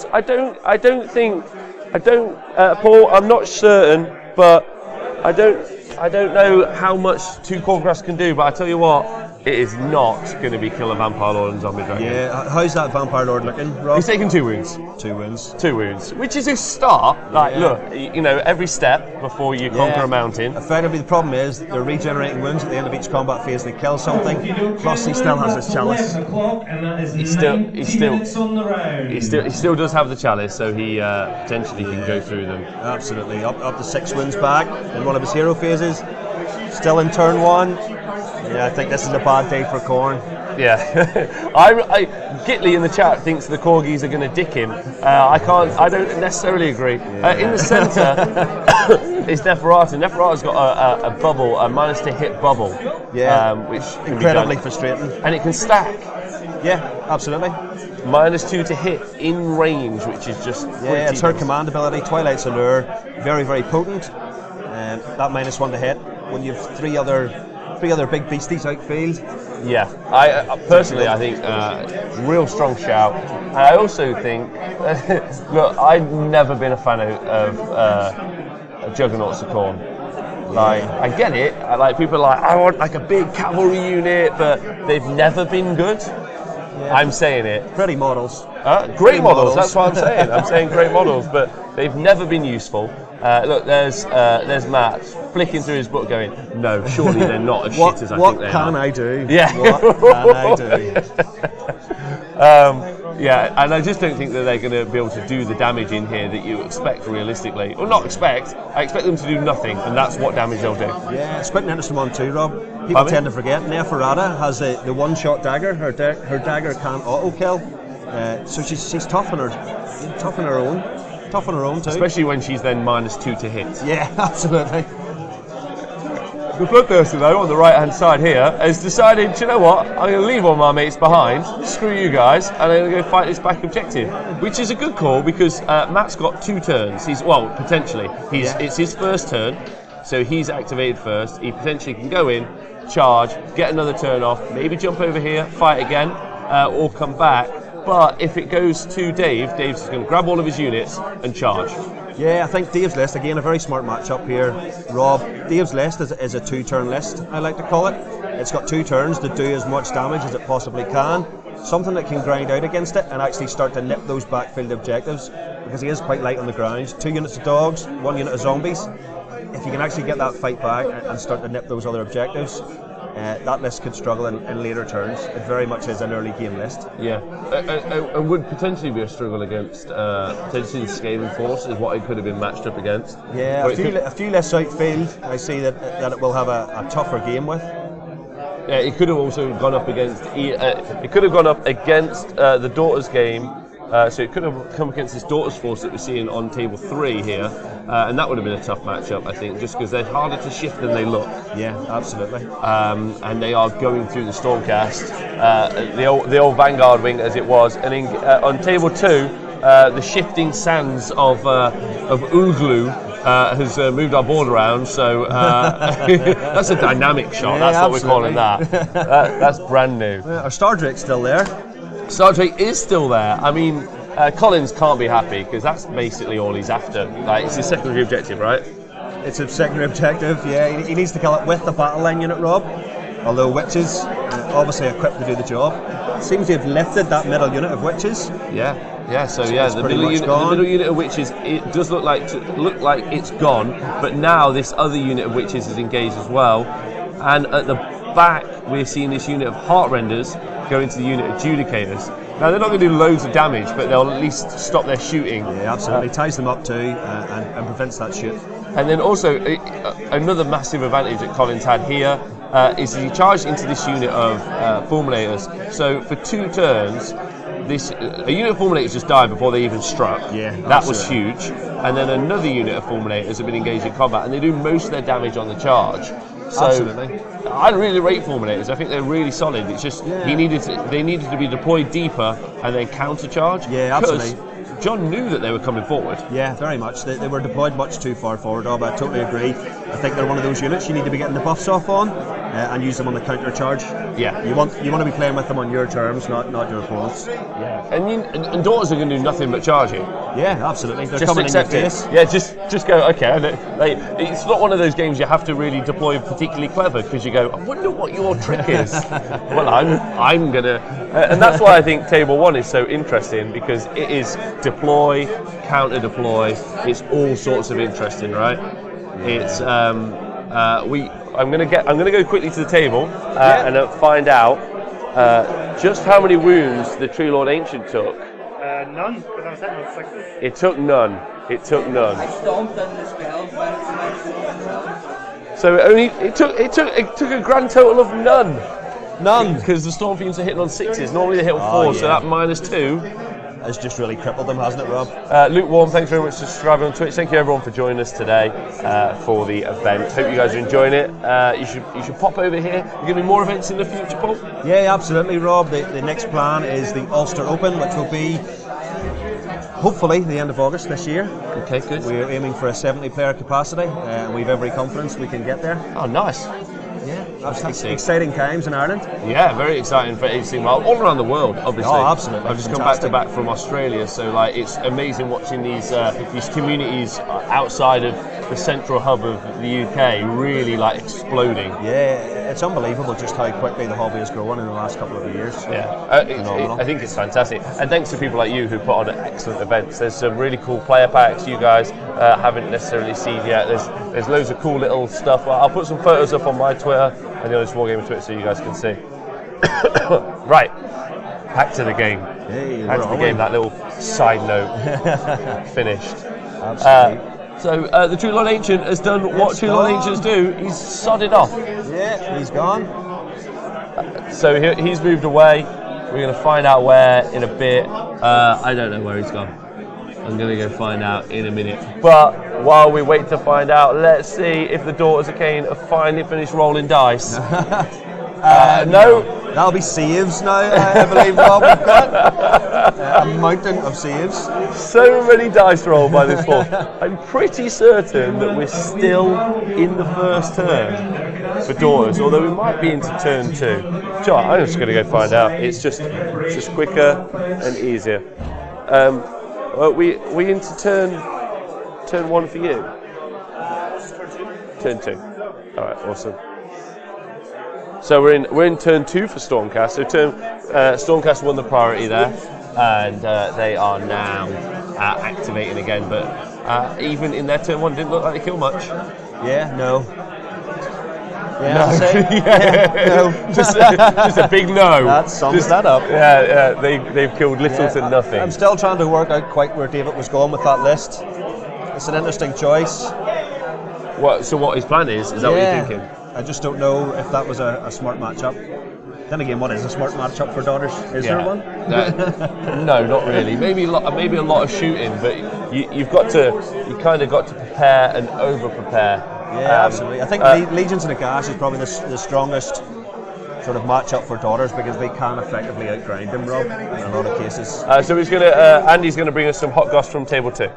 Paul, I'm not certain, but I don't know how much 2 Khorne can do. But I tell you what. It is not going to be kill a Vampire Lord and Zombie Dragon. Yeah, how's that Vampire Lord looking, Rob? He's taken 2 wounds. 2 wounds. 2 wounds, which is a start. Like, look, you know, every step before you conquer a mountain. Effectively, the problem is they're regenerating wounds at the end of each combat phase. They kill something. Plus, he still has his chalice. He still does have the chalice, so he potentially can go through them. Absolutely, up to 6 wounds back in one of his hero phases. Still in turn 1. Yeah, I think this is a bad day for Khorne. Yeah, Gitley in the chat thinks the Corgis are going to dick him. I don't necessarily agree. In the centre is Neferata. Neferata's got a bubble, a minus to hit bubble. Yeah, which can incredibly be frustrating. And it can stack. Yeah, absolutely. -2 to hit in range, which is just yeah. It's her command ability, Twilight's Allure, very very potent. That -1 to hit when you have three other big beasties outfield. Yeah, I personally I think real strong shout. I also think look, I've never been a fan of Juggernauts of Khorne. Like, I get it. Like, people are like, I want like a big cavalry unit, but they've never been good. Yeah. I'm saying it. Pretty models. Great models. That's what I'm saying. I'm saying great models, but they've never been useful. Look, there's Matt flicking through his book, going, "No, surely they're not as shit as I think they are." What can I do? Yeah. What can I do? Yeah, and I just don't think that they're going to be able to do the damage in here that you expect realistically. Or not expect. I expect them to do nothing, and that's what damage they'll do. Yeah, it's quite an interesting one too, Rob. People tend to forget Neferata has the one-shot dagger. Her dagger can't auto-kill, so she's tough on her own too. Especially when she's then -2 to hit. Yeah, absolutely. The Bloodthirster, though, on the right-hand side here, has decided, do you know what, I'm going to leave all my mates behind, screw you guys, and I'm going to go fight this back objective. Which is a good call, because Matt's got 2 turns. Potentially. It's his first turn, so he's activated first. He potentially can go in, charge, get another turn off, maybe jump over here, fight again, or come back. But if it goes to Dave's just going to grab all of his units and charge. Yeah, I think Dave's list, again, a very smart matchup here, Rob. Dave's list is a 2-turn list, I like to call it. It's got 2 turns to do as much damage as it possibly can. Something that can grind out against it and actually start to nip those backfield objectives, because he is quite light on the ground. 2 units of dogs, 1 unit of zombies. If you can actually get that fight back and start to nip those other objectives, that list could struggle in later turns. It very much is an early game list. Yeah, and would potentially be a struggle against potentially the Skaven force is what it could have been matched up against. Yeah, a few less outfield. I see that it will have a tougher game with. Yeah, it could have also gone up against. It could have gone up against the Daughters game. So it could have come against this Daughters force that we're seeing on table 3 here, and that would have been a tough matchup, I think, just because they're harder to shift than they look. Yeah, absolutely. And they are going through the Stormcast, the old Vanguard wing as it was, and on table 2, the shifting sands of Uglu has moved our board around, so that's a dynamic shot. Yeah, that's absolutely. what we're calling that. That's brand new. Our Star Drake's still there. Star Trek is still there. I mean, Collins can't be happy because that's basically all he's after. Like, it's his secondary objective, right? It's his secondary objective, yeah. He needs to kill it with the battle line unit, Rob. Although Witches, obviously equipped to do the job. Seems to have lifted that middle unit of Witches. Yeah. So the middle unit of Witches, it does look like it's gone, but now this other unit of Witches is engaged as well. And at the back, we're seeing this unit of Heartrenders go into the unit of Judicators. Now, they're not going to do loads of damage, but they'll at least stop their shooting. Yeah, absolutely. Ties them up too and prevents that shoot. And then also, another massive advantage that Collins had here is he charged into this unit of Fulminators. So for 2 turns, a unit of Fulminators just died before they even struck. Yeah, that was huge. And then another unit of Fulminators have been engaged in combat, and they do most of their damage on the charge. So Absolutely. I really rate Fulminators. I think they're really solid. It's just they needed to be deployed deeper and then countercharge. Yeah, absolutely. John knew that they were coming forward. Yeah, very much. They were deployed much too far forward, Rob. I totally agree. I think they're one of those units you need to be getting the buffs off on and use them on the counter charge. Yeah. You want to be playing with them on your terms, not your opponents. Yeah. And daughters are going to do nothing but charge you. Yeah, absolutely. They're Just coming in your accept it. face. Yeah, just go. Okay. Like, it's not one of those games you have to really deploy particularly clever because you go, I wonder what your trick is. Well, I'm gonna, and that's why I think Table 1 is so interesting because it is deploy, counter deploy. It's all sorts of interesting, right? It's I'm gonna go quickly to the table and find out just how many wounds the True Lord Ancient took. None, because I was hitting with 6. It took none. It took none. I stomped in the spell when it's So it took a grand total of none. None. Because the Storm Fiends are hitting on 6s. Normally they hit on 4s, so that -2 has just really crippled them, hasn't it, Rob? Lukewarm, thanks very much for subscribing on Twitch. Thank you everyone for joining us today for the event. Hope you guys are enjoying it. You should pop over here. There's going to be more events in the future, Paul. Yeah, absolutely, Rob. The next plan is the Ulster Open, which will be hopefully the end of August this year. Okay, good. We're aiming for a 70-player capacity, and we've every confidence we can get there. Oh, nice. Yeah, absolutely. Exciting times in Ireland. Yeah, very exciting for everything. Well, all around the world, obviously. Oh, absolutely. I've just Fantastic. come back from Australia, so like it's amazing watching these communities outside of the central hub of the UK really like exploding. Yeah, it's unbelievable just how quickly the hobby has grown in the last couple of years. Yeah, I think it's fantastic. And thanks to people like you who put on excellent events. There's some really cool player packs you guys haven't necessarily seen yet. There's loads of cool little stuff. I'll put some photos up on my Twitter and the Honest Wargaming Twitter so you guys can see. Right, back to the game. Hey, back to the game. That little side note finished. Absolutely. So the True Lord Ancient has done what True Lord Ancients do. He's sodded off. Yeah, he's gone. So he's moved away. We're going to find out where in a bit. I don't know where he's gone. I'm going to go find out in a minute. But while we wait to find out, let's see if the Daughters of Khaine have finally finished rolling dice. No. That'll be saves now, I believe, Rob. We've got a mountain of saves. So many dice rolled by this point. I'm pretty certain that we're still in the first turn for Daughters, although we might be into turn 2. John, I'm just going to go find out. It's just quicker and easier. Well, we into turn 1 for you. Turn 2. All right, awesome. So we're in turn 2 for Stormcast. So Stormcast won the priority there, and they are now activating again. But even in their turn 1, didn't look like they killed much. Yeah, no. Yeah, No. no. just a big no. That sums that up. Yeah, they've killed little to nothing. I'm still trying to work out quite where David was going with that list. It's an interesting choice. So what his plan is that what you're thinking? I just don't know if that was a smart matchup. Then again, what is a smart matchup for Daughters? Is there one? No, not really. Maybe a lot of shooting, but you kind of got to prepare and over prepare. Yeah, absolutely. I think Legions of the Gash is probably the strongest sort of matchup for Daughters because they can effectively outgrind them, Rob, in a lot of cases. So Andy's gonna bring us some hot goss from table 2.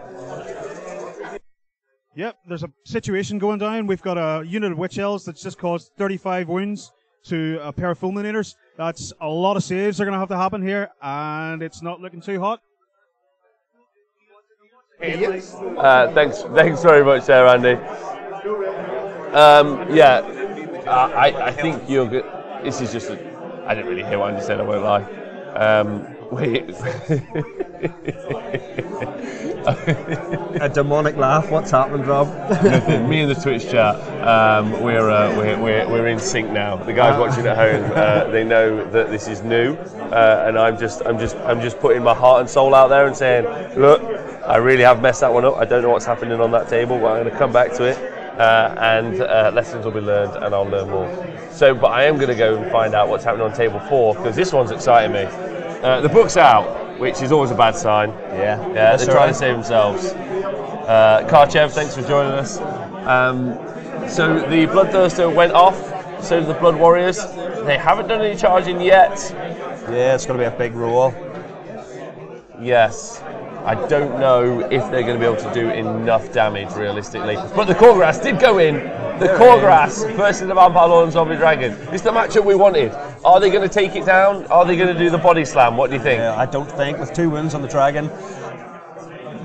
Yep, there's a situation going down. We've got a unit of Witch Elves that's just caused 35 wounds to a pair of Fulminators. That's a lot of saves are going to have to happen here, and it's not looking too hot. Thanks very much there, Andy. I think you're good. This is just I didn't really hear what Andy said, I won't lie. A demonic laugh. What's happened, Rob? Me and the Twitch chat, we're in sync now. The guys watching at home, they know that this is new, and I'm just putting my heart and soul out there and saying, look, I really have messed that one up. I don't know what's happening on that table, but I'm going to come back to it, and lessons will be learned, and I'll learn more. So, but I am going to go and find out what's happening on table 4 because this one's exciting me. The book's out, which is always a bad sign. Yeah, they're trying to save themselves. Karchev, thanks for joining us. So the Bloodthirster went off, so did the Blood Warriors. They haven't done any charging yet. Yeah, it's going to be a big roll. Yes. I don't know if they're going to be able to do enough damage realistically. But the Khorne did go in. The Khorne versus the Vampire Lord and Zombie Dragon. It's the matchup we wanted. Are they going to take it down? Are they going to do the body slam? What do you think? I don't think, with 2 wins on the Dragon.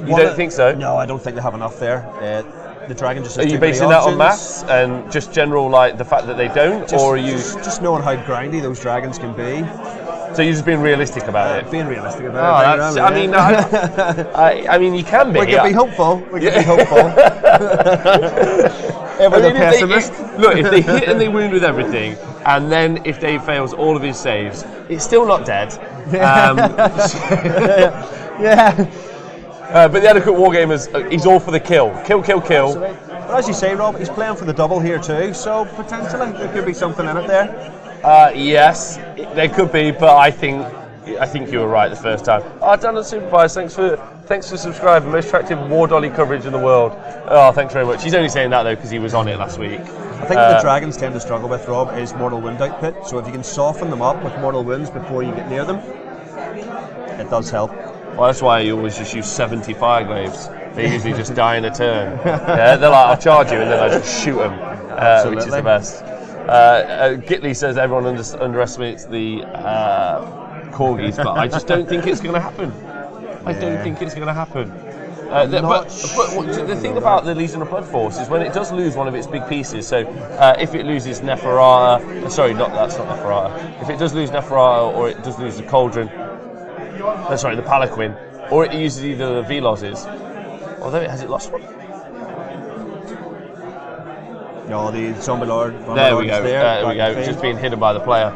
You don't think so? No, I don't think they have enough there. The Dragon just has Are you too many basing that on options. maths and just general, like, the fact that they don't? Or are you... Just knowing how grindy those dragons can be. So you're just being realistic about it? Being realistic about it. I mean, you can be. We can be hopeful. We can be hopeful. Ever the pessimist. Look, if they hit and they wound with everything, and then if Dave fails all of his saves, it's still not dead. But the Adequate Wargamers, he's all for the kill. Kill, kill, kill. But as you say, Rob, he's playing for the double here too, so potentially there could be something in it there. Yes, there could be, but I think you were right the first time. Dan and Supervise, thanks for subscribing. Most attractive War Dolly coverage in the world. Oh, thanks very much. He's only saying that though because he was on it last week. I think what the Dragons tend to struggle with, Rob, is mortal wound output. So if you can soften them up with mortal wounds before you get near them, it does help. Well, that's why you always just use 70 Fireglaves. They usually just die in a turn. Yeah, they're like, I'll charge you, and then I just shoot them, which is the best. Gitley says everyone underestimates the Corgis, but I just don't think it's going to happen. I don't think it's going to happen. But the thing about the Legion of Blood Force is when it does lose one of its big pieces, so if it loses Neferata, sorry, that's not Neferata. If it does lose Neferata or it does lose the Cauldron, the Palanquin, or it uses either the Velozes, although has it lost one? No, the Zombie Lord. There we go. There we go. It's just being hidden by the player.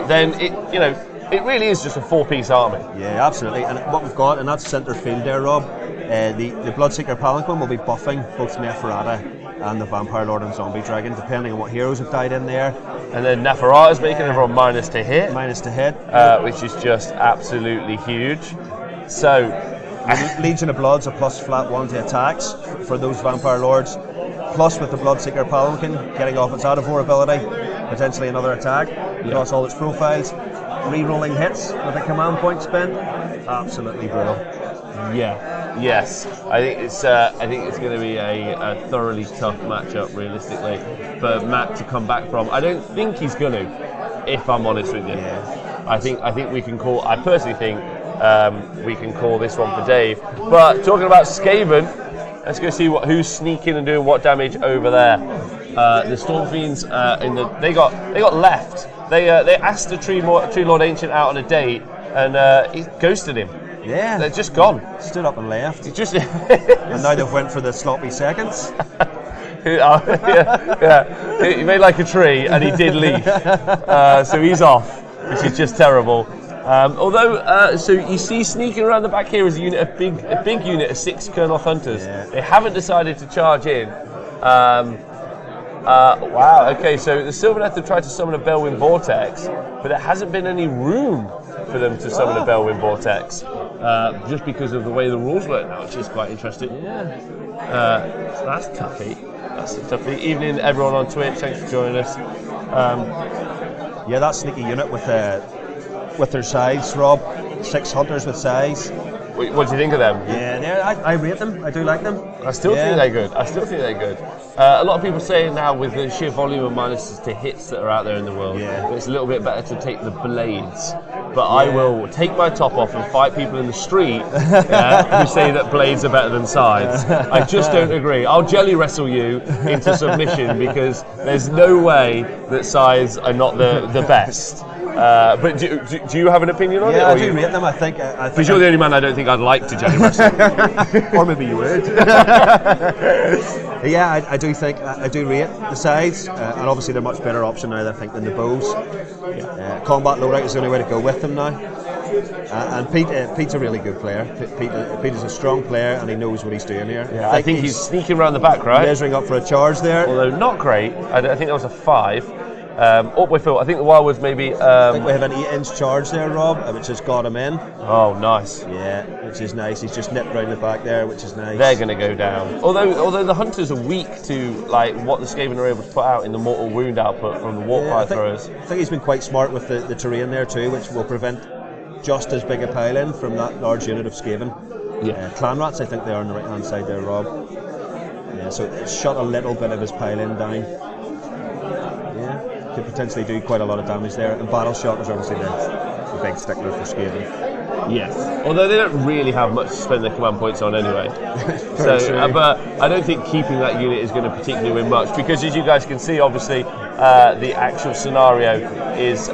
Then it really is just a 4-piece army. Yeah, absolutely. And what we've got in that centre field there, Rob, the Bloodseeker Palanquin will be buffing both Neferata and the Vampire Lord and Zombie Dragon, depending on what heroes have died in there. And then Neferata is making everyone minus to hit. Minus to hit. Which is just absolutely huge. So, Legion of Blood's a plus flat 1 to attacks for those Vampire Lords. Plus with the Bloodseeker Palanquin getting off its out-of-war ability, potentially another attack across all its profiles. Re-rolling hits with a command point spin, absolutely brutal. Yeah, yes. I think it's going to be a thoroughly tough matchup, realistically, for Matt to come back from. I don't think he's going to, if I'm honest with you. Yeah. I think we can call. I personally think we can call this one for Dave. But talking about Skaven, let's go see who's sneaking and doing what damage over there. The Stormfiends they got left. They asked the Tree Lord Ancient out on a date, and he ghosted him. Yeah, they're just gone. Stood up and left. He just and now they've went for the sloppy seconds. He made like a tree, and he did leave. So he's off, which is just terrible. Although, so you see sneaking around the back here is a big unit of 6 Colonel Hunters. Yeah. They haven't decided to charge in. Wow, okay, so the Sylvaneth have tried to summon a Bellwind Vortex, but there hasn't been any room for them to summon a Bellwind Vortex, just because of the way the rules work now, which is quite interesting. Yeah. So that's toughy. That's a toughie. Evening, everyone on Twitch, thanks for joining us. Yeah, that sneaky unit with their size, Rob. 6 Hunters with size. What do you think of them? Yeah, I rate them. I do like them. I still think they're good. A lot of people saying now with the sheer volume of minuses to hits that are out there in the world, it's a little bit better to take the blades. But I will take my top off and fight people in the street who say that blades are better than sides. I just don't agree. I'll jelly wrestle you into submission because there's no way that sides are not the best. But do you have an opinion on it? Yeah, I do rate them. I think because you're the only man I don't think I'd like to jelly wrestle. Or maybe you would. Yeah, I do think I do rate the sides, and obviously they're a much better option now, I think, than the bows. Combat loadout is the only way to go with them now. And Pete's a really good player. Pete is a strong player, and he knows what he's doing here. Yeah, I think he's sneaking around the back, right? Measuring up for a charge there. Although not great. I think that was a 5. Up by Phil. I think the Warlords maybe. I think we have an 8-inch charge there, Rob, which has got him in. Oh, nice. Yeah, which is nice. He's just nipped round the back there, which is nice. They're going to go down. Although the Hunters are weak to like what the Skaven are able to put out in the mortal wound output from the Warpfire throwers. I think he's been quite smart with the terrain there too, which will prevent just as big a pile in from that large unit of Skaven. Yeah. Clan Rats, I think they are on the right hand side there, Rob. Yeah, so it shut a little bit of his pile in down. Yeah, could potentially do quite a lot of damage there. And Battle Shock is obviously the big stickler for Skaven. Yes, although they don't really have much to spend their command points on anyway. So, but I don't think keeping that unit is going to particularly win much, because as you guys can see, obviously, the actual scenario is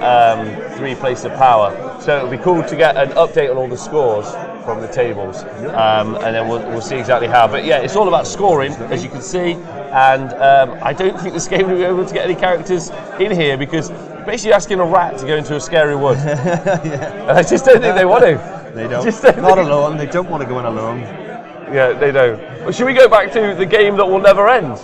3 places of power. So it would be cool to get an update on all the scores from the tables, and then we'll see exactly how. But yeah, it's all about scoring, as you can see, and I don't think this game will be able to get any characters in here, because basically asking a rat to go into a scary wood. And I just don't think they want to. They don't. Not alone. They don't want to go in alone. Yeah, they don't. Well, should we go back to the game that will never end?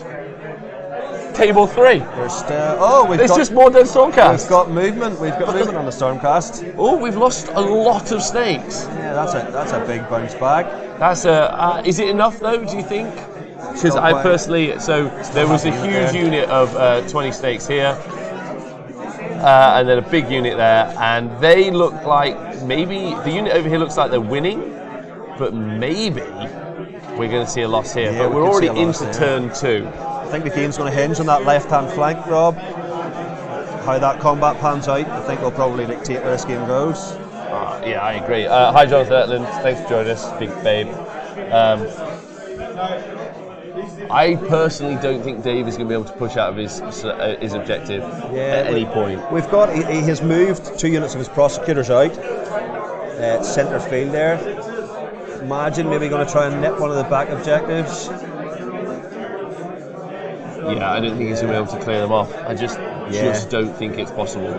Table 3. There's just more dead Stormcast. We've got movement. We've got movement on the Stormcast. Oh, we've lost a lot of snakes. Yeah, that's a big bounce back. That's is it enough though? Do you think? Because I personally, so there was a huge unit of 20 snakes here. And then a big unit there, and they look like maybe the unit over here looks like they're winning, but maybe we're going to see a loss here. Yeah, but we're already into turn 2. I think the game's going to hinge on that left-hand flank, Rob. How that combat pans out, I think will probably dictate where this game goes. Yeah, I agree. Hi, Jonathan Etland. Thanks for joining us, big babe. I personally don't think Dave is going to be able to push out of his objective at any point. We've got, he has moved 2 units of his prosecutors out, centre field there. Imagine maybe going to try and nip one of the back objectives. Yeah, I don't think he's going to be able to clear them off. I just don't think it's possible.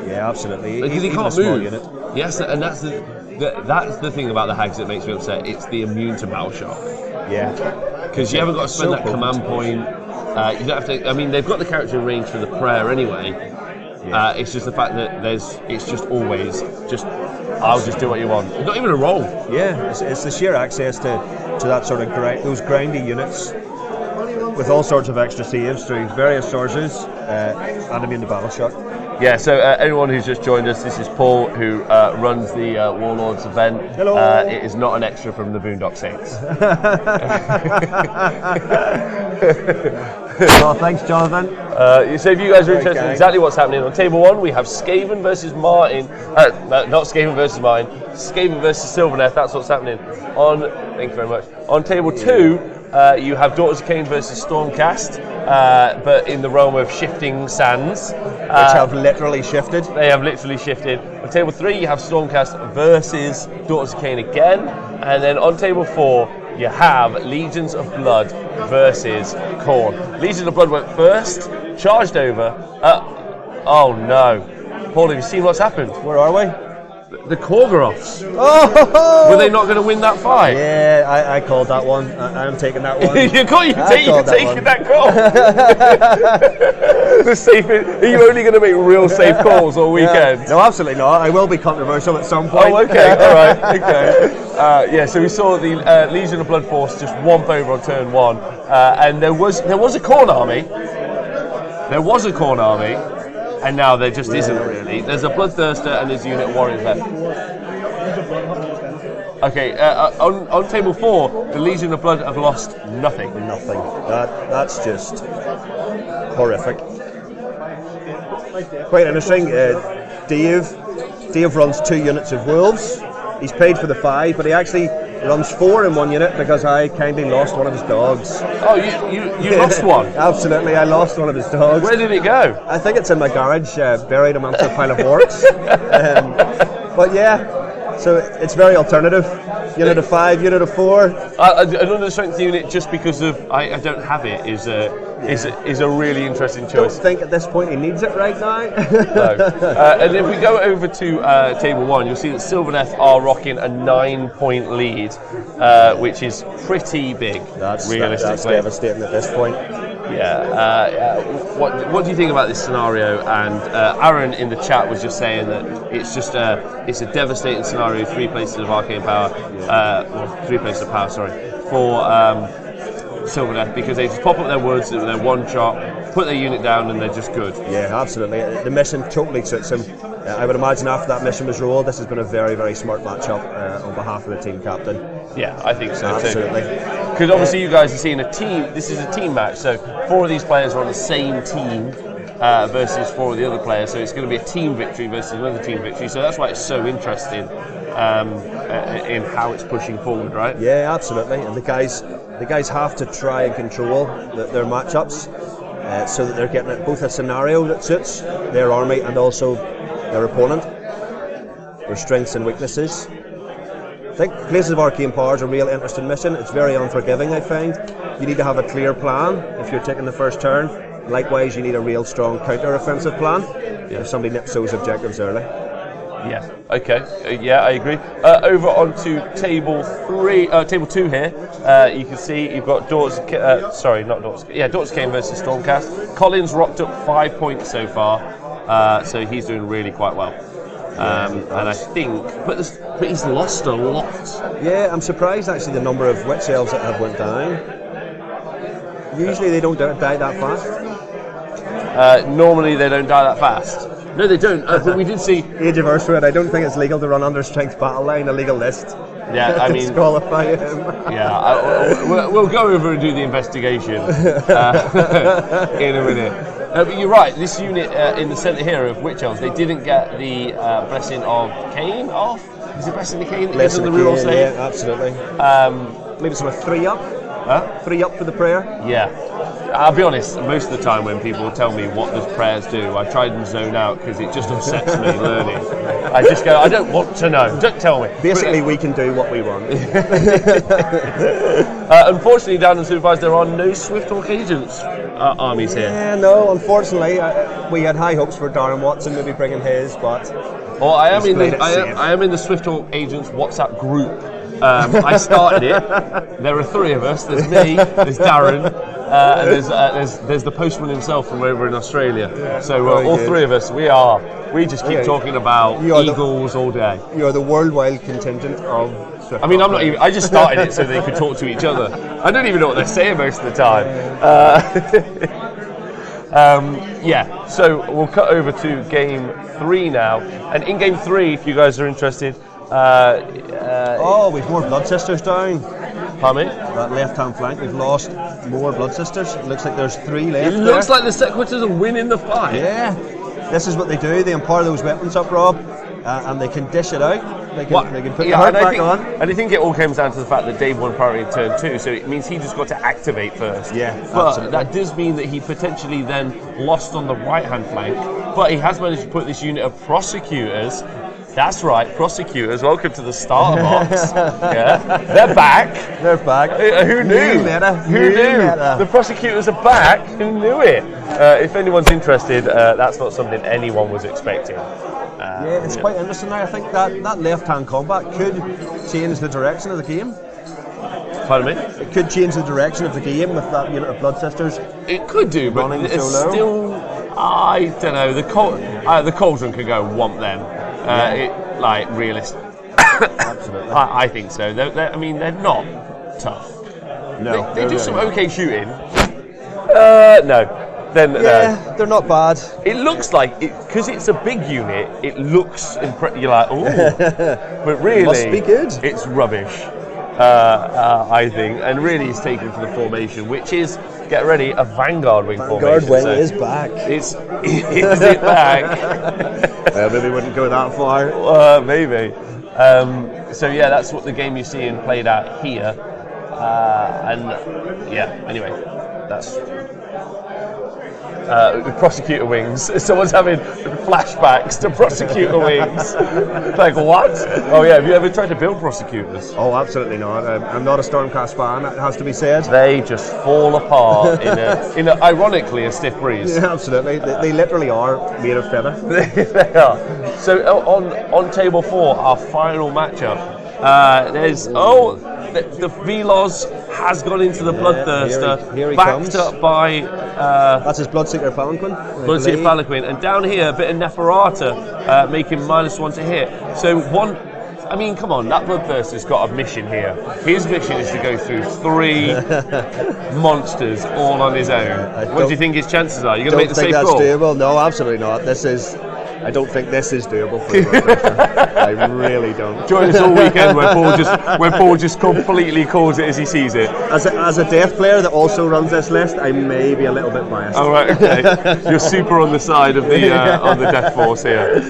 Yeah, absolutely. Because he can't move. Yes, and that's the thing about the hags that makes me upset. It's the immune to battle shock. Yeah. Because you haven't got to spend that command point. You don't have to. I mean, they've got the character in range for the prayer anyway. Yeah. It's just the fact that it's just always just. I'll just do what you want. It's not even a roll. Yeah, it's the sheer access to that sort of those grindy units with all sorts of extra saves through various sources, and immune to battle shock. Yeah, so everyone who's just joined us, this is Paul, who runs the Warlords event. Hello. It is not an extra from the Boondock Saints. Oh, thanks, Jonathan. So if you guys are interested in exactly what's happening on Table 1, we have Skaven versus Martin. Not Skaven versus Martin. Skaven versus Sylvaneth. That's what's happening. Thank you very much. On Table 2, you have Daughters of Khaine versus Stormcast, but in the realm of shifting sands. Which have literally shifted. They have literally shifted. On Table 3, you have Stormcast versus Daughters of Khaine again. And then on Table 4, you have Legions of Blood versus Khorne. Legions of Blood went first, charged over. Oh no. Paul, have you seen what's happened? Where are we? The Korgorovs. Oh! Were they not going to win that fight? Yeah, I called that one. I'm taking that one. You're taking that call. The safe. Are you only going to make real safe calls all weekend? Yeah. No, absolutely not. I will be controversial at some point. Oh, okay. All right. Okay. Yeah. So we saw the Legion of Blood Force just womp over on turn 1, and there was a Khorne army. There was a Khorne army. And now there just isn't really. There's a Bloodthirster and there's a unit of warriors left. Okay, on Table 4, the Legion of Blood have lost nothing. Nothing. That's just horrific. Quite interesting. Dave runs 2 units of wolves. He's paid for the 5, but he actually runs 4 in 1 unit because I kindly lost one of his dogs. Oh, you lost one? Absolutely, I lost one of his dogs. Where did it go? I think it's in my garage, buried amongst a pile of orcs. But yeah, so it's very alternative. Unit of 5, unit of 4. Another strength unit, just because of I don't have it, is a really interesting choice. I don't think at this point he needs it right now. No. And if we go over to Table 1, you'll see that Sylvaneth are rocking a 9-point lead, which is pretty big, realistically. That's devastating at this point. Yeah. What do you think about this scenario? And Aaron in the chat was just saying that it's just it's a devastating scenario. 3 places of arcane power, 3 places of power. Sorry, for Sylvaneth, because they just pop up their woods, they're one shot, put their unit down, and they're just good. Yeah, absolutely. The mission totally suits him. I would imagine after that mission was rolled, this has been a very, very smart matchup on behalf of the team captain. Yeah, I think so. Absolutely. Because obviously you guys are seeing a team. This is a team match, so 4 of these players are on the same team versus 4 of the other players. So it's going to be a team victory versus another team victory. So that's why it's so interesting in how it's pushing forward, right? Yeah, absolutely. And the guys have to try and control their matchups so that they're getting both a scenario that suits their army and also their opponent, their strengths and weaknesses. I think Places of Arcane Power is a real interesting mission. It's very unforgiving, I find. You need to have a clear plan if you're taking the first turn. Likewise, you need a real strong counter-offensive plan if somebody nips those objectives early. Yeah. Okay. Yeah, I agree. Over onto table 2 here. You can see you've got Daughters of Khaine versus Stormcast. Colin's rocked up 5 points so far, so he's doing really quite well. And I think, but he's lost a lot. Yeah, I'm surprised actually the number of Witch Elves that have went down. Usually they don't die that fast. Normally they don't die that fast. No, they don't. But we did see Age of Earthwood. I don't think it's legal to run under strength battle line, a legal list. Yeah, I mean, disqualify him. Yeah, we'll go over and do the investigation in a minute. But you're right. This unit in the centre here of Witch Elves, they didn't get the blessing of Khaine off. Is it blessing of Khaine? Blessing of Khaine, yeah, absolutely. Maybe sort of 3 up. Huh? 3 up for the prayer. Yeah. I'll be honest, most of the time when people tell me what the prayers do, I try and zone out because it just upsets me learning. I just go, I don't want to know, don't tell me. Basically, we can do what we want. Unfortunately, down in Supervised, there are no Swifthawk Agents armies here. Yeah, no, unfortunately, we had high hopes for Darren Watson maybe bringing his, but... Well, I am in the Swifthawk Agents WhatsApp group. I started it. There are 3 of us. There's me, there's Darren, and there's the postman himself from over in Australia. Yeah, so all 3 of us, we just keep talking about eagles all day. You are the worldwide contingent of Swift. I mean, I'm not even. I just started it so they could talk to each other. I don't even know what they're saying most of the time. Yeah. So we'll cut over to game 3 now, and in game 3, if you guys are interested. We've more Blood Sisters down. Pardon me? That left-hand flank, we've lost more Blood Sisters. It looks like there's 3 left. It looks like the Sequitors are winning the fight. Yeah. This is what they do. They empower those weapons up, Rob, and they can dish it out. They can put the hurt back on. And I think it all comes down to the fact that Dave won priority in turn 2, so it means he just got to activate first. Yeah, but absolutely. that does mean that he potentially then lost on the right-hand flank, but he has managed to put this unit of Prosecutors. That's right, Prosecutors. Welcome to the starter box. Yeah, they're back. They're back. Who knew? Who knew? The Prosecutors are back. Who knew it? If anyone's interested, that's not something anyone was expecting. Yeah, it's quite interesting now. I think that left-hand combat could change the direction of the game. Pardon me? It could change the direction of the game with that unit of Blood Sisters. It could do, but it's so still. I don't know. The Cauldron could go womp them. Realist. Absolutely. I think so. I mean, they're not tough. No. They do some okay shooting. No. They're not bad. It looks like because it's a big unit. It looks you're like, oh, but really, Must be good. It's rubbish. I think, and really, it's taken for the formation, which is get ready a Vanguard wing formation. Vanguard wing is back. Is it back? Maybe wouldn't go that far. Maybe. So yeah, that's what the game you're seeing played out here, Anyway, that's. Prosecutor wings. Someone's having flashbacks to Prosecutor wings. Like what? Oh yeah, have you ever tried to build Prosecutors? Oh, absolutely not. I'm not a Stormcast fan, it has to be said. They just fall apart in a ironically a stiff breeze. Yeah, absolutely. They literally are made of feather. They are. So on table 4, our final matchup. the Velos has gone into the Bloodthirster, here he backed comes. up by That's his Bloodseeker Palanquin. Bloodseeker Palanquin, and down here a bit of Neferata, making -1 to hit. So one. I mean, come on, that Bloodthirster's got a mission here. His mission is to go through 3 monsters all on his own. What do you think his chances are? You're going to make the safe call? I don't think that's doable. No, absolutely not. I don't think this is doable for the Bloodthirster. I really don't. Join us all weekend where Paul just completely calls it as he sees it. As a Death player that also runs this list, I may be a little bit biased. Oh, right, okay. You're super on the side of the Death Force here.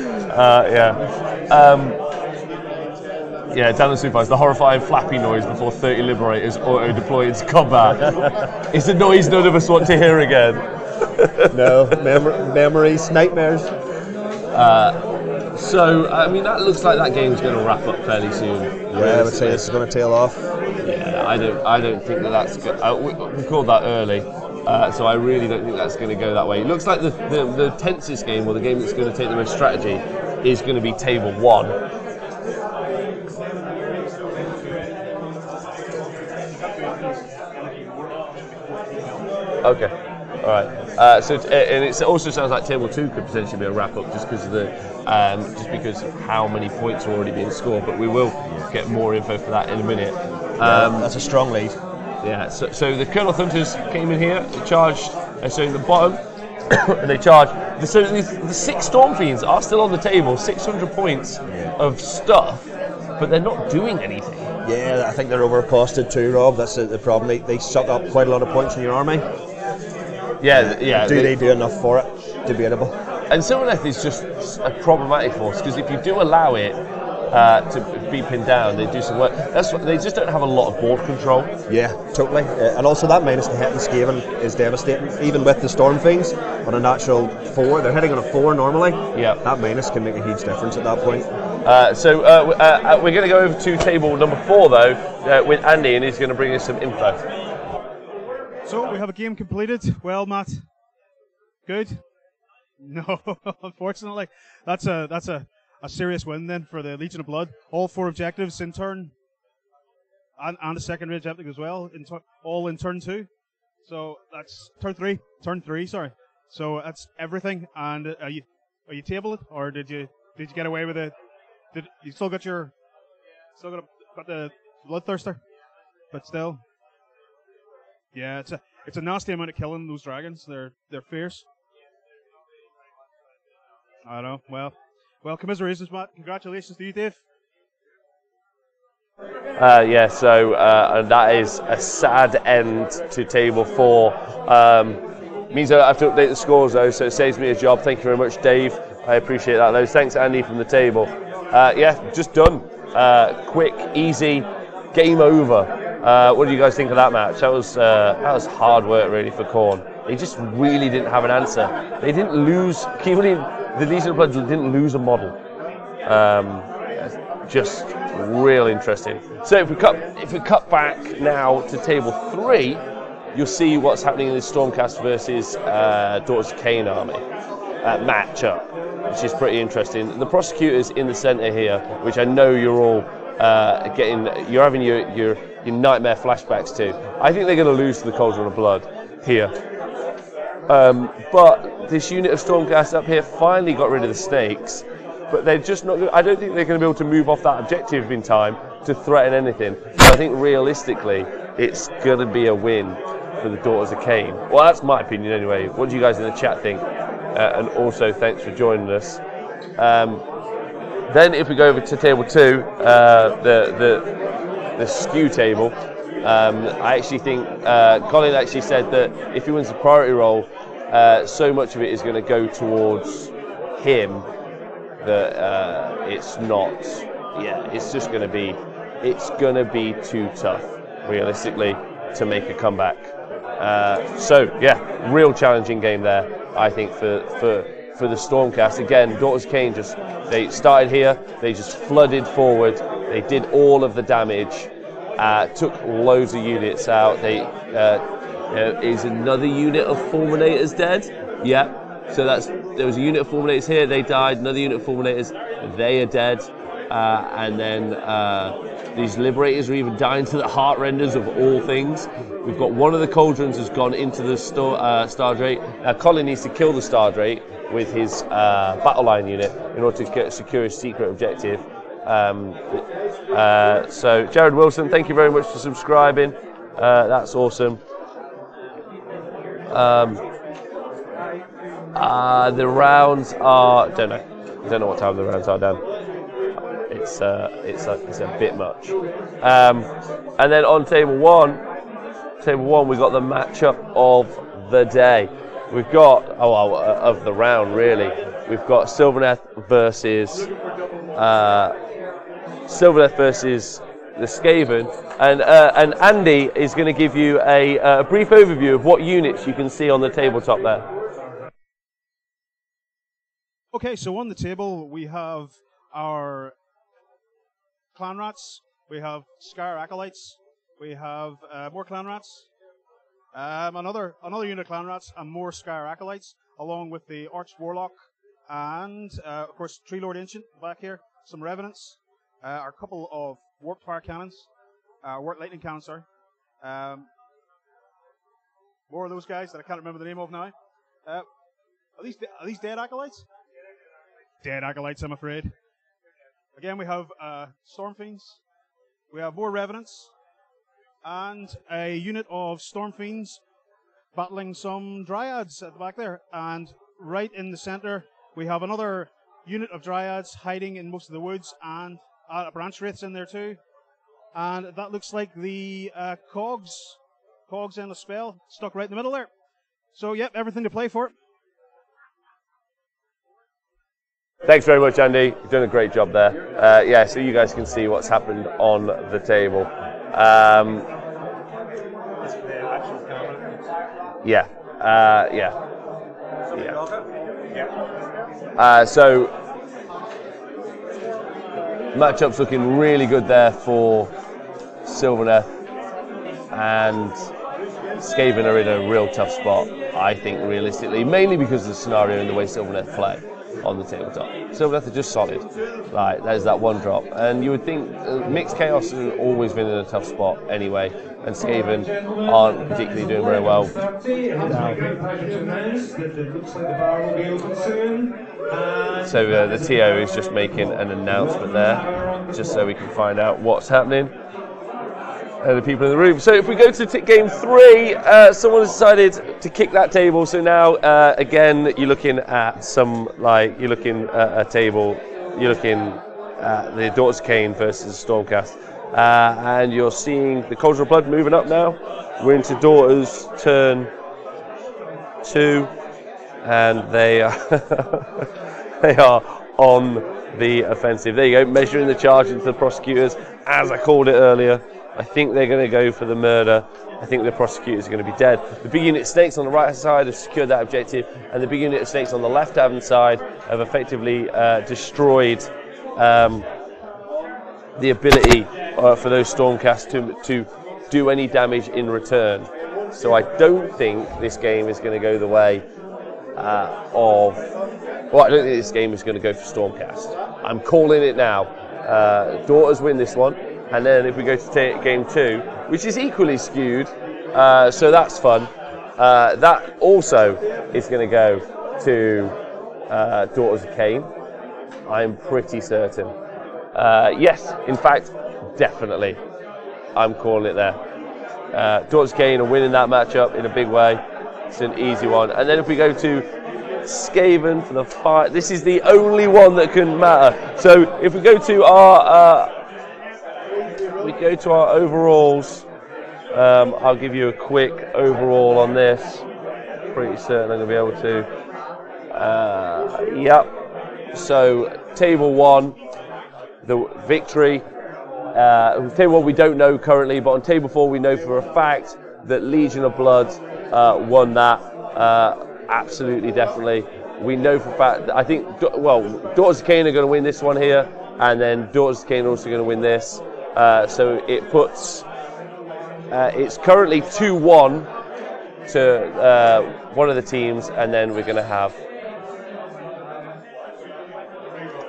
Yeah, down the supers, the horrifying flappy noise before 30 Liberators auto-deploy into combat. It's a noise none of us want to hear again. No, memories, nightmares. So, I mean, that looks like that game's going to wrap up fairly soon. Yeah, I would say this is going to tail off. Yeah, I don't think that's good. We called that early, so I really don't think that's going to go that way. It looks like the tensest game, or the game that's going to take the most strategy, is going to be Table 1. Okay, all right. And it also sounds like Table 2 could potentially be a wrap up, just because of how many points are already being scored. But we will get more info for that in a minute. That's a strong lead. Yeah. So the Colonel Hunters came in here, they charged. So in the bottom, and they charged. So the 6 Storm Fiends are still on the table, 600 points of stuff, but they're not doing anything. Yeah, I think they're overcosted too, Rob. That's the problem. They suck up quite a lot of points in your army. Yeah. Do they do enough for it? Debatable. And Sylvaneth is just a problematic force, because if you do allow it to be pinned down, they do some work. They just don't have a lot of board control. Yeah, totally. And also that minus the hit in Skaven is devastating. Even with the Storm Fiends on a natural 4, they're hitting on a 4 normally. Yeah, that minus can make a huge difference at that point. So we're going to go over to table number 4 though, with Andy, and he's going to bring us some info. So we have a game completed. Well, Matt, good? No, unfortunately, that's a serious win then for the Legion of Blood. All 4 objectives in turn, and a secondary objective as well, all in turn 2. So that's turn 3. Sorry. So that's everything. And are you table it, or did you get away with it? Did you still got the Bloodthirster, but still, yeah, it's a nasty amount of killing those dragons. They're fierce. I know. Well, commiserations, Matt. Congratulations to you, Dave. So that is a sad end to table 4. Means I have to update the scores though, so it saves me a job. Thank you very much, Dave. I appreciate that. Those thanks, Andy, from the table. Just done. Quick, easy, game over. What do you guys think of that match? That was hard work really for Khorne. They just really didn't have an answer. They didn't lose. The Legion of Blood didn't lose a model. Just real interesting. So if we cut back now to table 3, you'll see what's happening in the Stormcast versus Daughters of Khaine army matchup, which is pretty interesting. The prosecutors in the centre here, which I know you're all you're having your nightmare flashbacks to. I think they're going to lose to the Cauldron of Blood here. But this unit of Stormcast up here finally got rid of the snakes, but they're just not. I don't think they're going to be able to move off that objective in time to threaten anything. So I think realistically, it's going to be a win for the Daughters of Khaine. Well, that's my opinion anyway. What do you guys in the chat think? And also, thanks for joining us. Then, if we go over to table 2, the skew table, I actually think Colin actually said that if he wins the priority roll, so much of it is going to go towards him that it's not. Yeah, it's just going to be. It's going to be too tough, realistically, to make a comeback. Real challenging game there, I think, for the Stormcast. Again, Daughters of Khaine they started here, they just flooded forward, they did all of the damage, took loads of units out. Is another unit of Fulminators dead? Yeah. So there was a unit of Fulminators here, they died, another unit of Fulminators, they are dead. and then these liberators are even dying to the heart renders of all things. We've got one of the cauldrons has gone into the Star Drake. Colin needs to kill the Star Drake with his battle line unit in order to secure his secret objective. So Jared Wilson, thank you very much for subscribing. That's awesome. The rounds are, don't know what time the rounds are, Dan. It's a bit much. And then on table one we've got the matchup of the day. We've got of the round really. We've got Sylvaneth versus the Skaven, and Andy is going to give you a brief overview of what units you can see on the tabletop there. Okay, so on the table we have our clan rats, we have Scar Acolytes, we have more clan rats, another unit of clan rats, and more Scar Acolytes, along with the Arch Warlock, and of course Tree Lord Ancient back here, some Revenants, a couple of Warped Fire Cannons, Warped Lightning Cannons, sorry. More of those guys that I can't remember the name of now. Are these dead acolytes? Dead acolytes, I'm afraid. Again, we have Storm Fiends. We have more Revenants. And a unit of Storm Fiends battling some Dryads at the back there. And right in the center, we have another unit of Dryads hiding in most of the woods, and Branch Wraiths in there too. And that looks like the Cogs in a spell, stuck right in the middle there. So, yep, everything to play for. Thanks very much, Andy. You've done a great job there. Yeah, so you guys can see what's happened on the table. So matchup's looking really good there for Sylvaneth, and Skaven are in a real tough spot, I think, realistically, mainly because of the scenario and the way Sylvaneth play on the tabletop. Sylvaneth are just solid. Like, there's that one drop. And you would think Mixed Chaos has always been in a tough spot anyway, and Skaven aren't particularly doing very well. So the TO is just making an announcement there, just so we can find out what's happening. The people in the room. So if we go to game 3, someone has decided to kick that table. So now again, you're looking at a table. You're looking at the Daughters of Khaine versus Stormcast, and you're seeing the Cauldron of Blood moving up now. We're into Daughters turn 2, and they are they are on the offensive. There you go, measuring the charge into the prosecutors, as I called it earlier. I think they're going to go for the murder. I think the prosecutors are going to be dead. The big unit of snakes on the right hand side have secured that objective, and the big unit of snakes on the left hand side have effectively destroyed the ability for those Stormcast to do any damage in return. So I don't think this game is going to go the way I don't think this game is going to go for Stormcast. I'm calling it now. Daughters win this one. And then if we go to game 2, which is equally skewed, so that's fun. That also is going to go to Daughters of Khaine. I'm pretty certain. Yes, in fact, definitely. I'm calling it there. Daughters of Khaine are winning that matchup in a big way. It's an easy one. And then if we go to Skaven for the fight, this is the only one that can matter. So if we go to our overalls, I'll give you a quick overall on this. Pretty certain I'm going to be able to. Yep. So table 1, the victory. Table 1 we don't know currently, but on table 4 we know for a fact that Legion of Blood won that. Absolutely, definitely. We know for a fact that, I think, Daughters of Khaine are going to win this one here, and then Daughters of Khaine are also going to win this. So it puts, it's currently 2-1 to one of the teams, and then we're going to have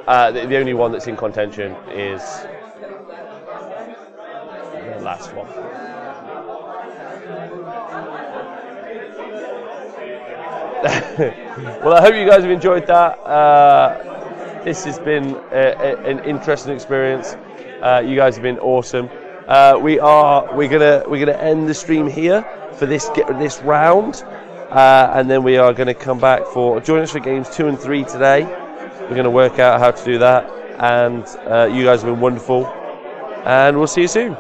The only one that's in contention is the last one. Well, I hope you guys have enjoyed that. This has been an interesting experience. You guys have been awesome. We're gonna end the stream here for this round, and then we are going to come back for join us for games 2 and 3 today. We're going to work out how to do that, and you guys have been wonderful, and we'll see you soon.